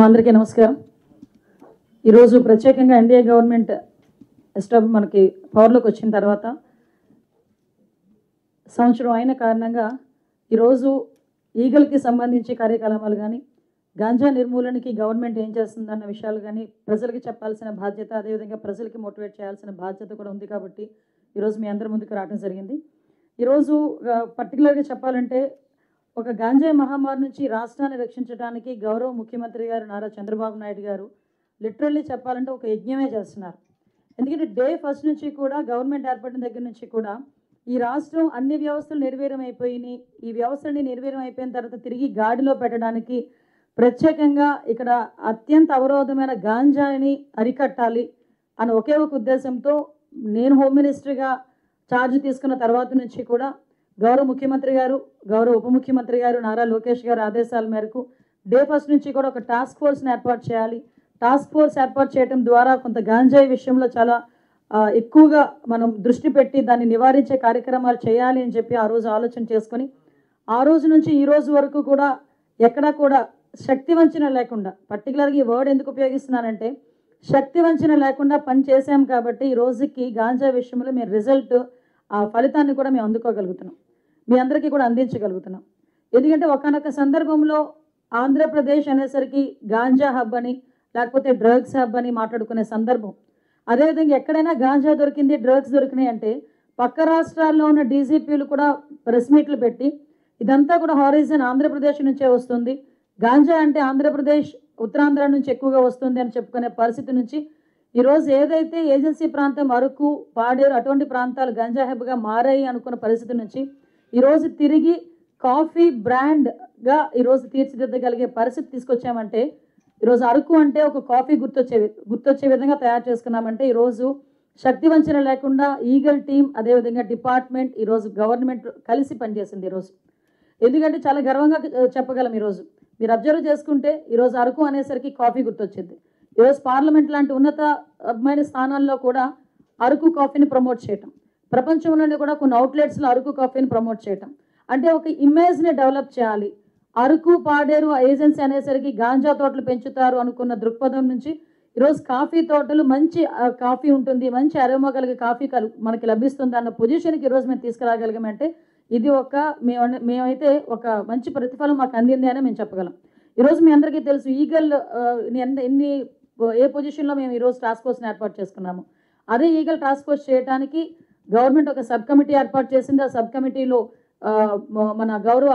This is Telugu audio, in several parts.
అందరికీ నమస్కారం. ఈరోజు ప్రత్యేకంగా ఎన్డీఏ గవర్నమెంట్ మనకి పవర్లోకి వచ్చిన తర్వాత సంవత్సరం అయిన కారణంగా ఈరోజు ఈగల్కి సంబంధించి కార్యకలాపాలు కానీ, గాంజా నిర్మూలనకి గవర్నమెంట్ ఏం చేస్తుందన్న విషయాలు కానీ ప్రజలకి చెప్పాల్సిన బాధ్యత, అదేవిధంగా ప్రజలకి మోటివేట్ చేయాల్సిన బాధ్యత కూడా ఉంది. కాబట్టి ఈరోజు మీ అందరి ముందుకు రావడం జరిగింది. ఈరోజు పర్టికులర్గా చెప్పాలంటే ఒక గాంజా మహమ్మారి నుంచి రాష్ట్రాన్ని రక్షించడానికి గౌరవ ముఖ్యమంత్రి గారు నారా చంద్రబాబు నాయుడు గారు లిటరల్లీ చెప్పాలంటే ఒక యజ్ఞమే చేస్తున్నారు. ఎందుకంటే డే ఫస్ట్ నుంచి కూడా గవర్నమెంట్ ఏర్పడిన దగ్గర నుంచి కూడా ఈ రాష్ట్రం అన్ని వ్యవస్థలు నిర్వీర్యం అయిపోయినాయి. ఈ వ్యవస్థని నిర్వీర్యం అయిపోయిన తర్వాత తిరిగి గాడిలో పెట్టడానికి ప్రత్యేకంగా ఇక్కడ అత్యంత అవరోధమైన గాంజాని అరికట్టాలి అని ఒకే ఒక ఉద్దేశంతో నేను హోమ్ మినిస్టర్గా ఛార్జ్ తీసుకున్న తర్వాత నుంచి కూడా గౌరవ ముఖ్యమంత్రి గారు, గౌరవ ఉప ముఖ్యమంత్రి గారు నారా లోకేష్ గారు ఆదేశాల మేరకు డే ఫస్ట్ నుంచి కూడా ఒక టాస్క్ ఫోర్స్ని ఏర్పాటు చేయాలి. టాస్క్ ఫోర్స్ ఏర్పాటు చేయడం ద్వారా కొంత గాంజాయి విషయంలో చాలా ఎక్కువగా మనం దృష్టి పెట్టి దాన్ని నివారించే కార్యక్రమాలు చేయాలి అని చెప్పి ఆ రోజు ఆలోచన చేసుకొని ఆ రోజు నుంచి ఈ రోజు వరకు కూడా ఎక్కడా కూడా శక్తి వంచన లేకుండా, పర్టికులర్గా ఈ వర్డ్ ఎందుకు ఉపయోగిస్తున్నానంటే శక్తి వంచన లేకుండా పని చేసాం కాబట్టి ఈ రోజుకి గాంజా విషయంలో మేము రిజల్ట్, ఆ ఫలితాన్ని కూడా మేము అందుకోగలుగుతున్నాం, మీ అందరికీ కూడా అందించగలుగుతున్నాం. ఎందుకంటే ఒకనొక సందర్భంలో ఆంధ్రప్రదేశ్ అనేసరికి గాంజా హబ్ అని లేకపోతే డ్రగ్స్ హబ్ అని మాట్లాడుకునే సందర్భం. అదేవిధంగా ఎక్కడైనా గాంజా దొరికింది, డ్రగ్స్ దొరికినాయి అంటే పక్క రాష్ట్రాల్లో ఉన్న డీజీపీలు కూడా ప్రెస్ మీట్లు పెట్టి ఇదంతా కూడా హారిజన్ ఆంధ్రప్రదేశ్ నుంచే వస్తుంది, గాంజా అంటే ఆంధ్రప్రదేశ్ ఉత్తరాంధ్ర నుంచి ఎక్కువగా వస్తుంది అని చెప్పుకునే పరిస్థితి నుంచి ఈరోజు ఏదైతే ఏజెన్సీ ప్రాంతం అరకు, పాడేరు అటువంటి ప్రాంతాలు గంజా హబ్గా మారాయి అనుకున్న పరిస్థితి నుంచి ఈరోజు తిరిగి కాఫీ బ్రాండ్గా ఈరోజు తీర్చిదిద్దగలిగే పరిస్థితి తీసుకొచ్చామంటే ఈరోజు అరకు అంటే ఒక కాఫీ గుర్తొచ్చే విధంగా తయారు చేసుకున్నామంటే ఈరోజు శక్తి వంచన లేకుండా ఈగల్ టీం, అదేవిధంగా డిపార్ట్మెంట్, ఈరోజు గవర్నమెంట్ కలిసి పనిచేసింది ఈరోజు. ఎందుకంటే చాలా గర్వంగా చెప్పగలం. ఈరోజు మీరు అబ్జర్వ్ చేసుకుంటే ఈరోజు అరకు అనేసరికి కాఫీ గుర్తొచ్చింది. ఈరోజు పార్లమెంట్ లాంటి ఉన్నతమైన స్థానాల్లో కూడా అరకు కాఫీని ప్రమోట్ చేయటం, ప్రపంచంలోనే కూడా కొన్ని అవుట్లెట్స్లో అరకు కాఫీని ప్రమోట్ చేయటం అంటే ఒక ఇమేజ్ని డెవలప్ చేయాలి. అరకు, పాడేరు ఏజెన్సీ అనేసరికి గాంజా తోటలు పెంచుతారు అనుకున్న దృక్పథం నుంచి ఈరోజు కాఫీ తోటలు మంచి కాఫీ ఉంటుంది, మంచి అరోమా కలిగే కాఫీ మనకి లభిస్తుంది అన్న పొజిషన్కి ఈరోజు మేము తీసుకురాగలిగామంటే ఇది మేమైతే ఒక మంచి ప్రతిఫలం మాకు అందింది అని మేము చెప్పగలం. ఈరోజు మీ అందరికీ తెలుసు ఈగల్ ఏ పొజిషన్లో మేము ఈరోజు టాస్క్ ఫోర్స్ని ఏర్పాటు చేసుకున్నాము. అదే ఈగల్ టాస్క్ ఫోర్స్ చేయడానికి గవర్నమెంట్ ఒక సబ్ కమిటీ ఏర్పాటు చేసింది. ఆ సబ్ కమిటీలో మన గౌరవ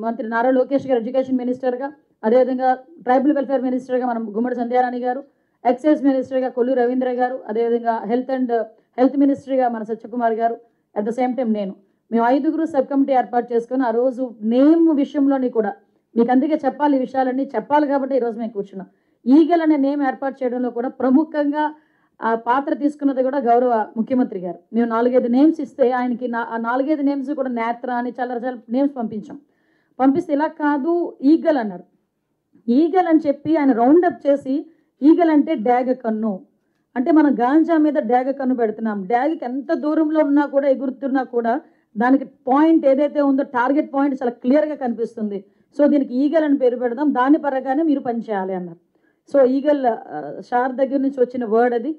మంత్రి నారా లోకేష్ గారు ఎడ్యుకేషన్ మినిస్టర్గా, అదేవిధంగా ట్రైబల్ వెల్ఫేర్ మినిస్టర్గా మనం గుమ్మడి సంధ్యారాణి గారు, ఎక్సైజ్ మినిస్టర్గా కొల్లు రవీంద్ర గారు, అదేవిధంగా హెల్త్ మినిస్టర్గా మన సత్యకుమార్ గారు, అట్ ద సేమ్ టైం మేము 5గురు సబ్ కమిటీ ఏర్పాటు చేసుకుని ఆ రోజు నేమ్ విషయంలోని కూడా మీకు అందుకే చెప్పాలి, ఈ విషయాలన్నీ చెప్పాలి కాబట్టి ఈరోజు మేము కూర్చున్నాం. ఈగల్ అనే నేమ్ ఏర్పాటు చేయడంలో కూడా ప్రముఖంగా ఆ పాత్ర తీసుకున్నది కూడా గౌరవ ముఖ్యమంత్రి గారు. మేము 4-5 నేమ్స్ ఇస్తే ఆయనకి ఆ 4-5 నేమ్స్ కూడా నేత్ర అని చాలా నేమ్స్ పంపిస్తే ఇలా కాదు ఈగల్ అన్నారు. ఈగల్ అని చెప్పి ఆయన రౌండప్ చేసి ఈగల్ అంటే డ్యాగ కన్ను, అంటే మనం గాంజా మీద డ్యాగ కన్ను పెడుతున్నాం. డ్యాగ్కి ఎంత దూరంలో ఉన్నా కూడా ఎగురుతున్నా కూడా దానికి పాయింట్ ఏదైతే ఉందో టార్గెట్ పాయింట్ చాలా క్లియర్గా కనిపిస్తుంది. సో దీనికి ఈగల్ అని పేరు పెడదాం, దాని పరంగానే మీరు పనిచేయాలి అన్నారు. సో ఈగల్ షార్ దగ్గర నుంచి వచ్చిన వర్డ్ అది.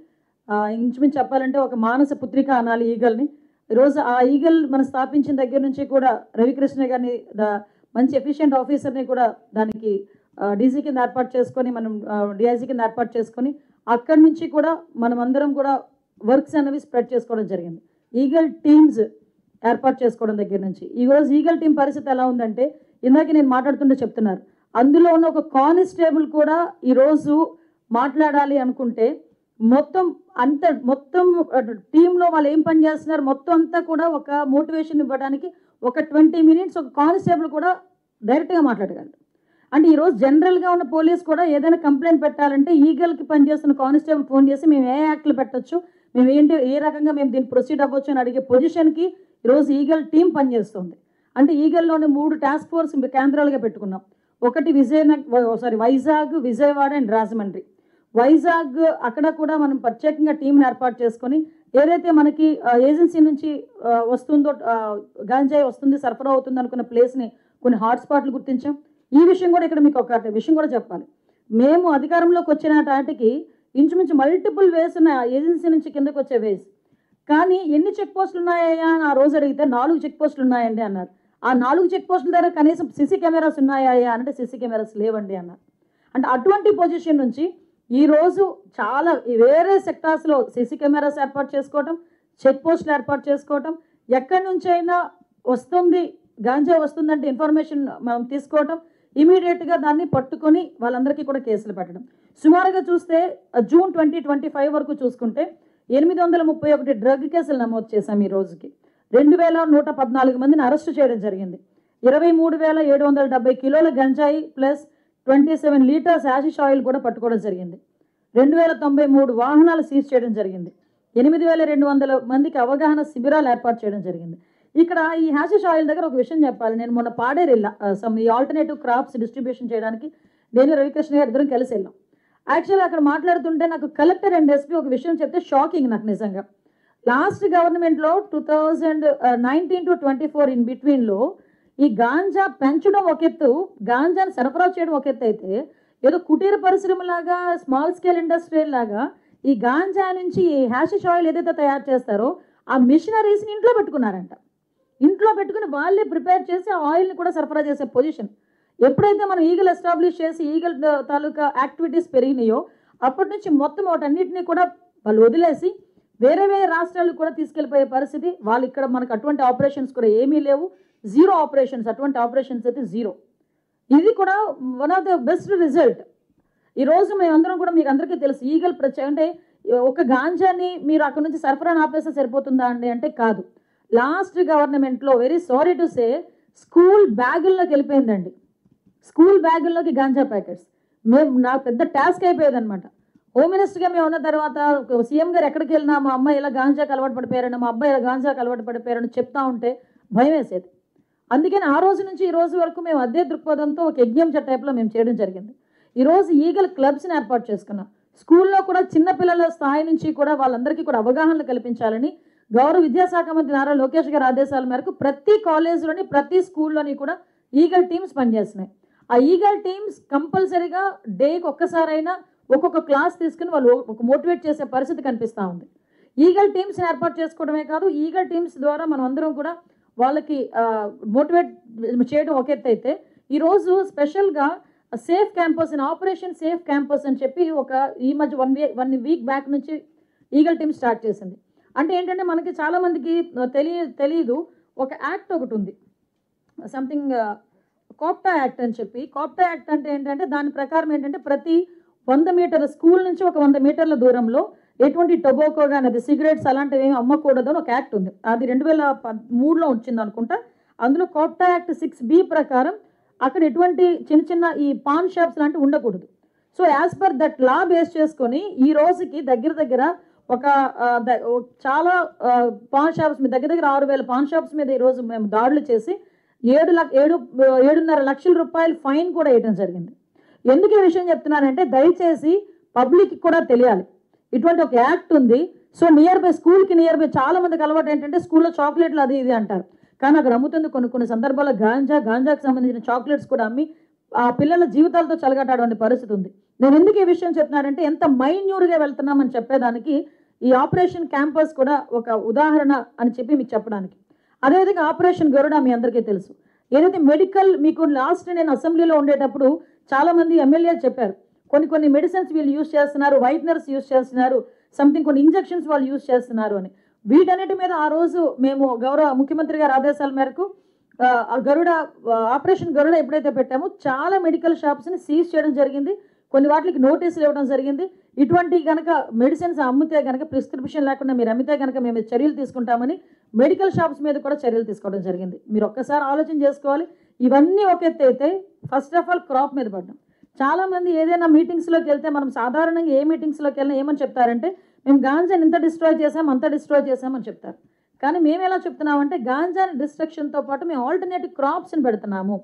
ఇంచుమించు చెప్పాలంటే ఒక మానస పుత్రిక అనాలి ఈగల్ని. ఈరోజు ఆ ఈగల్ మనం స్థాపించిన దగ్గర నుంచి కూడా రవికృష్ణ గారిని మంచి ఎఫిషియెంట్ ఆఫీసర్ని కూడా దానికి డీసీ కింద ఏర్పాటు చేసుకొని మనం డిఐజీ కింద ఏర్పాటు చేసుకొని అక్కడి నుంచి కూడా మనం అందరం కూడా వర్క్స్ అనేవి స్ప్రెడ్ చేసుకోవడం జరిగింది. ఈగల్ టీమ్స్ ఏర్పాటు చేసుకోవడం దగ్గర నుంచి ఈరోజు ఈగల్ టీం పరిస్థితి ఎలా ఉందంటే ఇందాక నేను మాట్లాడుతుంటే చెప్తున్నారు, అందులో ఉన్న ఒక కానిస్టేబుల్ కూడా ఈరోజు మాట్లాడాలి అనుకుంటే మొత్తం టీంలో వాళ్ళు ఏం పని చేస్తున్నారు మొత్తం అంతా కూడా ఒక మోటివేషన్ ఇవ్వడానికి ఒక 20 minutes ఒక కానిస్టేబుల్ కూడా డైరెక్ట్గా మాట్లాడగలరు. అంటే ఈరోజు జనరల్గా ఉన్న పోలీస్ కూడా ఏదైనా కంప్లైంట్ పెట్టాలంటే ఈగల్కి పనిచేస్తున్న కానిస్టేబుల్ ఫోన్ చేసి మేము ఏ యాక్ట్లు పెట్టచ్చు, మేము ఏ రకంగా మేము దీన్ని ప్రొసీడ్ అవ్వచ్చు అని అడిగే పొజిషన్కి ఈరోజు ఈగల్ టీం పనిచేస్తుంది. అంటే ఈగల్లోనే 3 టాస్క్ ఫోర్స్ కేంద్రాలుగా పెట్టుకున్నాం. ఒకటి వైజాగ్, విజయవాడ అండ్ రాజమండ్రి. వైజాగ్ అక్కడ కూడా మనం ప్రత్యేకంగా టీంని ఏర్పాటు చేసుకొని ఏదైతే మనకి ఏజెన్సీ నుంచి వస్తుందో గాంజాయి వస్తుంది సరఫరా అవుతుంది అనుకున్న ప్లేస్ని కొన్ని హాట్స్పాట్లు గుర్తించాం. ఈ విషయం కూడా ఇక్కడ మీకు ఒక విషయం కూడా చెప్పాలి. మేము అధికారంలోకి వచ్చిన నాటికి ఇంచుమించు మల్టిపుల్ వేస్ ఉన్న ఏజెన్సీ నుంచి కిందకు వచ్చే వేస్. కానీ ఎన్ని చెక్ పోస్టులు ఉన్నాయా అని ఆ రోజు అడిగితే 4 చెక్ పోస్టులు ఉన్నాయండి అన్నారు. ఆ 4 చెక్ పోస్టుల దగ్గర కనీసం సీసీ కెమెరాస్ ఉన్నాయా అంటే సీసీ కెమెరాస్ లేవండి అన్నారు. అంటే అటువంటి పొజిషన్ నుంచి ఈరోజు చాలా వేరే సెక్టార్స్లో సీసీ కెమెరాస్ ఏర్పాటు చేసుకోవటం, చెక్ పోస్టులు ఏర్పాటు చేసుకోవటం, ఎక్కడి నుంచైనా వస్తుంది గాంజా వస్తుందంటే ఇన్ఫర్మేషన్ మనం తీసుకోవటం, ఇమీడియట్గా దాన్ని పట్టుకొని వాళ్ళందరికీ కూడా కేసులు పెట్టడం. సుమారుగా చూస్తే జూన్ 2025 వరకు చూసుకుంటే 831 డ్రగ్ కేసులు నమోదు చేశాం. ఈ రోజుకి 2114 మందిని అరెస్టు చేయడం జరిగింది. 23,770 కిలోల గంజాయి ప్లస్ 27 లీటర్స్ యాషిష్ ఆయిల్ కూడా పట్టుకోవడం జరిగింది. 2093 వాహనాలు సీజ్ చేయడం జరిగింది. 8,200 మందికి అవగాహన శిబిరాలు ఏర్పాటు చేయడం జరిగింది. ఇక్కడ ఈ హ్యాషిష్ ఆయిల్ దగ్గర ఒక విషయం చెప్పాలి. నేను మొన్న పాడేరు వెళ్ళా, ఈ ఆల్టర్నేటివ్ క్రాప్స్ డిస్ట్రిబ్యూషన్ చేయడానికి నేను రవికృష్ణ గారు ఇద్దరం కలిసి వెళ్ళాం. యాక్చువల్గా అక్కడ మాట్లాడుతుంటే నాకు కలెక్టర్ అండ్ ఎస్పీ ఒక విషయం చెప్తే షాకింగ్ నాకు నిజంగా. లాస్ట్ గవర్నమెంట్లో 2019 to 24 ఇన్ బిట్వీన్లో ఈ గాంజా పెంచడం ఒక ఎత్తు, గాంజాని సరఫరా చేయడం ఒక ఎత్తు అయితే, ఏదో కుటీర పరిశ్రమలాగా స్మాల్ స్కేల్ ఇండస్ట్రీ లాగా ఈ గాంజా నుంచి ఈ హ్యాషిష్ ఆయిల్ ఏదైతే తయారు చేస్తారో ఆ మిషనరీస్ని ఇంట్లో పెట్టుకున్నారంట. ఇంట్లో పెట్టుకుని వాళ్ళే ప్రిపేర్ చేసి ఆ ఆయిల్ని కూడా సరఫరా చేసే పొజిషన్. ఎప్పుడైతే మనం ఈగల్ ఎస్టాబ్లిష్ చేసి ఈగల్ తాలూకా యాక్టివిటీస్ పెరిగినాయో అప్పటి నుంచి మొత్తం వాటన్నిటిని కూడా వాళ్ళు వదిలేసి వేరే వేరే రాష్ట్రాలకు కూడా తీసుకెళ్ళిపోయే పరిస్థితి. వాళ్ళు ఇక్కడ మనకు అటువంటి ఆపరేషన్స్ కూడా ఏమీ లేవు, జీరో ఆపరేషన్స్, అటువంటి ఆపరేషన్స్ అయితే జీరో. ఇది కూడా one of the best result. ఈరోజు మేమందరం కూడా మీకు అందరికీ తెలుసు ఈగల్ అంటే ఒక గాంజాని మీరు అక్కడ నుంచి సరఫరా ఆపేస్తే సరిపోతుందా అండి అంటే కాదు. లాస్ట్ గవర్నమెంట్లో very sorry to say school బ్యాగుల్లోకి వెళ్ళిపోయిందండి. స్కూల్ బ్యాగుల్లోకి గాంజా ప్యాకెట్స్. నాకు పెద్ద టాస్క్ అయిపోయేది అనమాట. హోమ్ మినిస్టర్గా మేము ఉన్న తర్వాత సీఎం గారు ఎక్కడికి వెళ్ళినా మా అమ్మాయి ఇలా గాంజాకి అలవాటు పడిపోయారని, మా అబ్బాయి ఇలా గాంజాకి అలవాటు పడిపోయారని చెప్తా ఉంటే భయం వేసేది. అందుకని ఆ రోజు నుంచి ఈ రోజు వరకు మేము అదే దృక్పథంతో ఒక యజ్ఞం టైప్లో మేము చేయడం జరిగింది. ఈరోజు ఈగల్ క్లబ్స్ని ఏర్పాటు చేసుకున్నాం. స్కూల్లో కూడా చిన్నపిల్లల స్థాయి నుంచి కూడా వాళ్ళందరికీ కూడా అవగాహనలు కల్పించాలని గౌరవ విద్యాశాఖ మంత్రి నారా లోకేష్ గారి ఆదేశాల మేరకు ప్రతి కాలేజీలోని ప్రతి స్కూల్లోని కూడా ఈగల్ టీమ్స్ పనిచేస్తున్నాయి. ఆ ఈగల్ టీమ్స్ కంపల్సరీగా డేకి ఒక్కసారైనా ఒక్కొక్క క్లాస్ తీసుకుని వాళ్ళు ఒక మోటివేట్ చేసే పరిస్థితి కనిపిస్తూ ఉంది. ఈగల్ టీమ్స్ని ఏర్పాటు చేసుకోవడమే కాదు, ఈగల్ టీమ్స్ ద్వారా మనం అందరం కూడా వాళ్ళకి మోటివేట్ చేయడం ఒక ఎత్తు అయితే, ఈరోజు స్పెషల్గా సేఫ్ క్యాంపస్ అని ఆపరేషన్ సేఫ్ క్యాంపస్ అని చెప్పి ఈ మధ్య వన్ వీక్ బ్యాక్ నుంచి ఈగల్ టీమ్ స్టార్ట్ చేసింది. అంటే ఏంటంటే మనకి చాలామందికి తెలియదు, ఒక యాక్ట్ ఒకటి ఉంది, సంథింగ్ కోప్టా యాక్ట్ అని చెప్పి. కోప్టా యాక్ట్ అంటే ఏంటంటే దాని ప్రకారం ఏంటంటే ప్రతి 100 మీటర్ల స్కూల్ నుంచి ఒక 100 మీటర్ల దూరంలో ఎటువంటి టొబాకో కానీ అది సిగరెట్స్ అలాంటివి ఏమి అమ్మకూడదు అని ఒక యాక్ట్ ఉంది. అది 2013లో వచ్చింది అనుకుంటా. అందులో కోప్టా యాక్ట్ 6B ప్రకారం అక్కడ ఎటువంటి చిన్న చిన్న ఈ పాన్ షాప్స్ లాంటివి ఉండకూడదు. So as per that law base చేసుకొని ఈ రోజుకి దగ్గర ఒక చాలా పాన్ షాప్స్ మీద దగ్గర 6,000 పాన్ షాప్స్ మీద ఈరోజు మేము దాడులు చేసి 7.5 లక్షల రూపాయలు ఫైన్ కూడా వేయడం జరిగింది. ఎందుకు ఈ విషయం చెప్తున్నానంటే దయచేసి పబ్లిక్ కూడా తెలియాలి ఇటువంటి ఒక యాక్ట్ ఉంది. సో నియర్ బై స్కూల్కి నియర్ బై చాలా మందికి అలవాటు ఏంటంటే స్కూల్లో చాక్లెట్లు అది ఇది అంటారు, కానీ అక్కడ అమ్ముతుంది కొన్ని సందర్భాల్లో గాంజాకి సంబంధించిన చాక్లెట్స్ కూడా అమ్మి ఆ పిల్లల జీవితాలతో చలగటాడే పరిస్థితి ఉంది. నేను ఎందుకు ఈ విషయం చెప్తున్నానంటే ఎంత మైన్యూర్గా వెళ్తున్నామని చెప్పేదానికి ఈ ఆపరేషన్ క్యాంపస్ కూడా ఒక ఉదాహరణ అని చెప్పి మీకు చెప్పడానికి. అదేవిధంగా ఆపరేషన్ గరుడ మీ అందరికీ తెలుసు. ఏదైతే మెడికల్ మీకు లాస్ట్ నేను అసెంబ్లీలో ఉండేటప్పుడు చాలామంది ఎమ్మెల్యేలు చెప్పారు కొన్ని మెడిసిన్స్ వీళ్ళు యూజ్ చేస్తున్నారు, వైట్నర్స్ యూజ్ చేస్తున్నారు, సంథింగ్ కొన్ని ఇంజెక్షన్స్ వాళ్ళు యూజ్ చేస్తున్నారు అని. వీటన్నిటి మీద ఆ రోజు మేము గౌరవ ముఖ్యమంత్రి గారి ఆదేశాల మేరకు ఆపరేషన్ గరుడ ఎప్పుడైతే పెట్టామో చాలా మెడికల్ షాప్స్ని సీజ్ చేయడం జరిగింది. కొన్ని వాటికి నోటీసులు ఇవ్వడం జరిగింది. ఇటువంటి కనుక మెడిసిన్స్ అమ్మితే కనుక ప్రిస్క్రిప్షన్ లేకుండా మీరు అమ్మితే కనుక మేము చర్యలు తీసుకుంటామని మెడికల్ షాప్స్ మీద కూడా చర్యలు తీసుకోవడం జరిగింది. మీరు ఒక్కసారి ఆలోచన చేసుకోవాలి. ఇవన్నీ ఒక ఎత్తు అయితే ఫస్ట్ ఆఫ్ ఆల్ క్రాప్ మీద పడ్డాం. చాలామంది ఏదైనా మీటింగ్స్లోకి వెళ్తే మనం సాధారణంగా ఏ మీటింగ్స్లోకి వెళ్ళినా ఏమని చెప్తారంటే మేము గాంజాని ఇంత డిస్ట్రాయ్ చేసాం అంత డిస్ట్రాయ్ చేసామని చెప్తారు. కానీ మేము ఎలా చెప్తున్నామంటే గాంజాని డిస్ట్రక్షన్తో పాటు మేము ఆల్టర్నేటివ్ క్రాప్స్ని పెడుతున్నాము.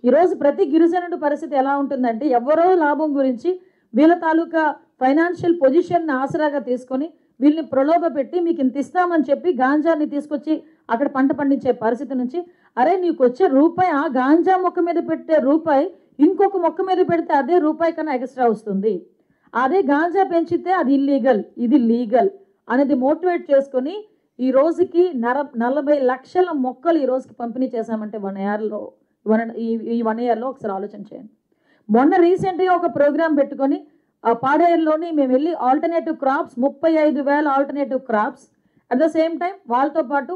ఈరోజు ప్రతి గిరిజనుడి పరిస్థితి ఎలా ఉంటుందంటే ఎవరో లాభం గురించి వీళ్ళ తాలూకా ఫైనాన్షియల్ పొజిషన్ని ఆసరాగా తీసుకొని వీళ్ళని ప్రలోభ పెట్టి మీకు ఇంత ఇస్తామని చెప్పి గాంజాని తీసుకొచ్చి అక్కడ పంట పండించే పరిస్థితి నుంచి, అరే నీకు వచ్చే రూపాయి ఆ గాంజా మొక్క మీద పెట్టే రూపాయి ఇంకొక మొక్క మీద పెడితే అదే రూపాయి కన్నా ఎక్స్ట్రా వస్తుంది, అదే గాంజా పెంచితే అది ఇల్లీగల్ ఇది లీగల్ అనేది మోటివేట్ చేసుకొని ఈ రోజుకి 40 లక్షల మొక్కలు ఈ రోజుకి పంపిణీ చేశామంటే 1 ఇయర్లో ఈ 1 ఇయర్లో ఒకసారి ఆలోచన చేయండి. మొన్న రీసెంట్గా ఒక ప్రోగ్రాం పెట్టుకొని పాడేరులోని మేము వెళ్ళి alternative crops 35,000 alternative crops, at the same time వాళ్ళతో పాటు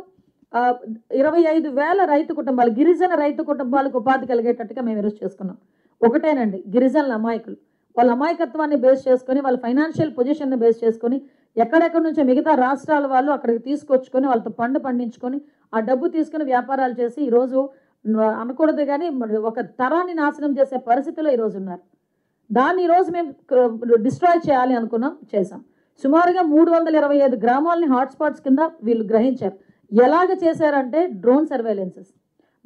25,000 రైతు కుటుంబాలు, గిరిజన రైతు కుటుంబాలకు ఉపాధి కలిగేటట్టుగా మేము ఈరోజు చేసుకున్నాం. ఒకటేనండి, గిరిజనుల అమాయకులు వాళ్ళ అమాయకత్వాన్ని బేస్ చేసుకొని, వాళ్ళ ఫైనాన్షియల్ పొజిషన్ని బేస్ చేసుకొని ఎక్కడెక్కడి నుంచో మిగతా రాష్ట్రాల వాళ్ళు అక్కడికి తీసుకొచ్చుకొని వాళ్ళతో పండించుకొని ఆ డబ్బు తీసుకొని వ్యాపారాలు చేసి ఈరోజు అనకూడదు కానీ ఒక తరాన్ని నాశనం చేసే పరిస్థితిలో ఈరోజు ఉన్నారు. దాన్ని ఈరోజు మేము డిస్ట్రాయ్ చేయాలి అనుకున్నాం, చేసాం. సుమారుగా 325 గ్రామాలని హాట్స్పాట్స్ కింద వీళ్ళు గ్రహించారు. ఎలాగ చేశారంటే డ్రోన్ సర్వేలెన్సెస్,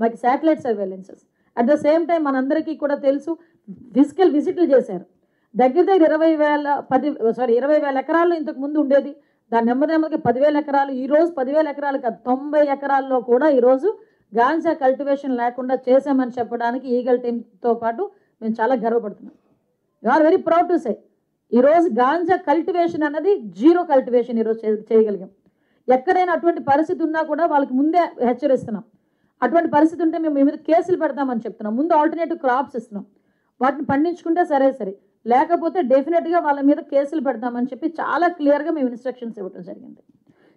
మాకు satellite surveillances, at the same time మనందరికీ కూడా తెలుసు ఫిజికల్ విజిట్లు చేశారు. దగ్గర 20,000 ఎకరాల్లో ఇంతకు ముందు ఉండేది, దాని నెమ్మదిగా 10,000 ఎకరాలు, ఈరోజు 10,000 ఎకరాలు కాదు 90 ఎకరాల్లో కూడా ఈరోజు గాంజా కల్టివేషన్ లేకుండా చేసామని చెప్పడానికి ఈగల్ టీంతో పాటు మేము చాలా గర్వపడుతున్నాం. You are very proud to say ఈరోజు గాంజా కల్టివేషన్ అన్నది జీరో కల్టివేషన్ ఈరోజు చేయగలిగాం. ఎక్కడైనా అటువంటి పరిస్థితి ఉన్నా కూడా వాళ్ళకి ముందే హెచ్చరిస్తున్నాం. అటువంటి పరిస్థితి ఉంటే మేము మీ మీద కేసులు పెడతామని చెప్తున్నాం. ముందు ఆల్టర్నేటివ్ క్రాప్స్ ఇస్తున్నాం, వాటిని పండించుకుంటే సరే, లేకపోతే డెఫినెట్గా వాళ్ళ మీద కేసులు పెడతామని చెప్పి చాలా క్లియర్గా మేము ఇన్స్ట్రక్షన్స్ ఇవ్వడం జరిగింది.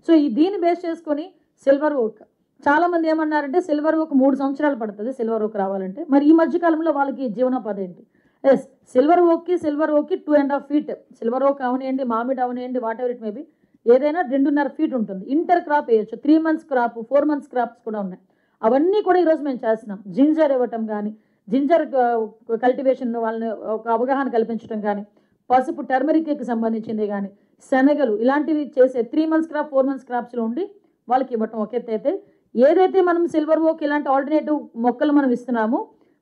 సో దీన్ని బేస్ చేసుకొని సిల్వర్ ఓక్, చాలామంది ఏమన్నారంటే సిల్వర్ ఓక్ 3 సంవత్సరాలు పడుతుంది సిల్వర్ ఓక్ రావాలంటే. మరి ఈ మధ్యకాలంలో వాళ్ళకి జీవనోపాధి ఏంటి? ఎస్, సిల్వర్ ఓక్కి 2.5 feet సిల్వర్ ఓక్ అవనివ్వండి, మామిడి అవనివ్వండి, వాట్ ఎవర్ ఇట్ మేబీ, ఏదైనా 2.5 feet ఉంటుంది. ఇంటర్ క్రాప్ వేయచ్చు, 3 months క్రాప్, 4 months క్రాప్స్ కూడా ఉన్నాయి. అవన్నీ కూడా ఈరోజు మేము చేస్తున్నాం. జింజర్ ఇవ్వటం కానీ, జింజర్ కల్టివేషన్ వాళ్ళని ఒక అవగాహన కల్పించడం కానీ, పసుపు టర్మరిక్కి సంబంధించింది కానీ, శనగలు ఇలాంటివి చేసే 3 months క్రాప్ 4 months క్రాప్స్లో ఉండి వాళ్ళకి ఇవ్వటం ఒక ఎత్తు అయితే, ఏదైతే మనం సిల్వర్ ఓక్ ఇలాంటి ఆల్టర్నేటివ్ మొక్కలు మనం ఇస్తున్నామో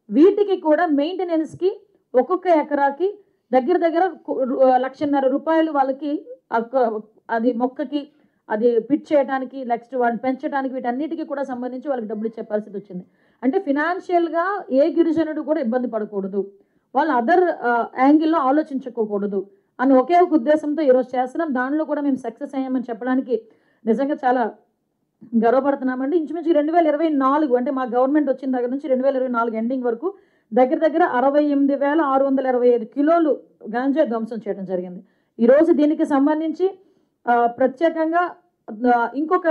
వీటికి కూడా మెయింటెనెన్స్కి ఒక్కొక్క ఎకరాకి దగ్గర 1,50,000 రూపాయలు వాళ్ళకి అది మొక్కకి అది పిట్ చేయడానికి, నెక్స్ట్ వాటిని పెంచడానికి, వీటన్నిటికీ కూడా సంబంధించి వాళ్ళకి డబ్బులు ఇచ్చే పరిస్థితి వచ్చింది. అంటే ఫినాన్షియల్గా ఏ గిరిజనుడు కూడా ఇబ్బంది పడకూడదు, వాళ్ళు అదర్ యాంగిల్లో ఆలోచించుకోకూడదు అని ఒకే ఒక ఉద్దేశంతో ఈరోజు చేస్తున్నాం. దానిలో కూడా మేము సక్సెస్ అయ్యామని చెప్పడానికి నిజంగా చాలా గర్వపడుతున్నామండి. ఇంచుమించు 2024 అంటే మా గవర్నమెంట్ వచ్చిన దగ్గర నుంచి 2024 ఎండింగ్ వరకు దగ్గర 68,625 కిలోలు గాంజా ధ్వంసం చేయడం జరిగింది. ఈరోజు దీనికి సంబంధించి ప్రత్యేకంగా ఇంకొక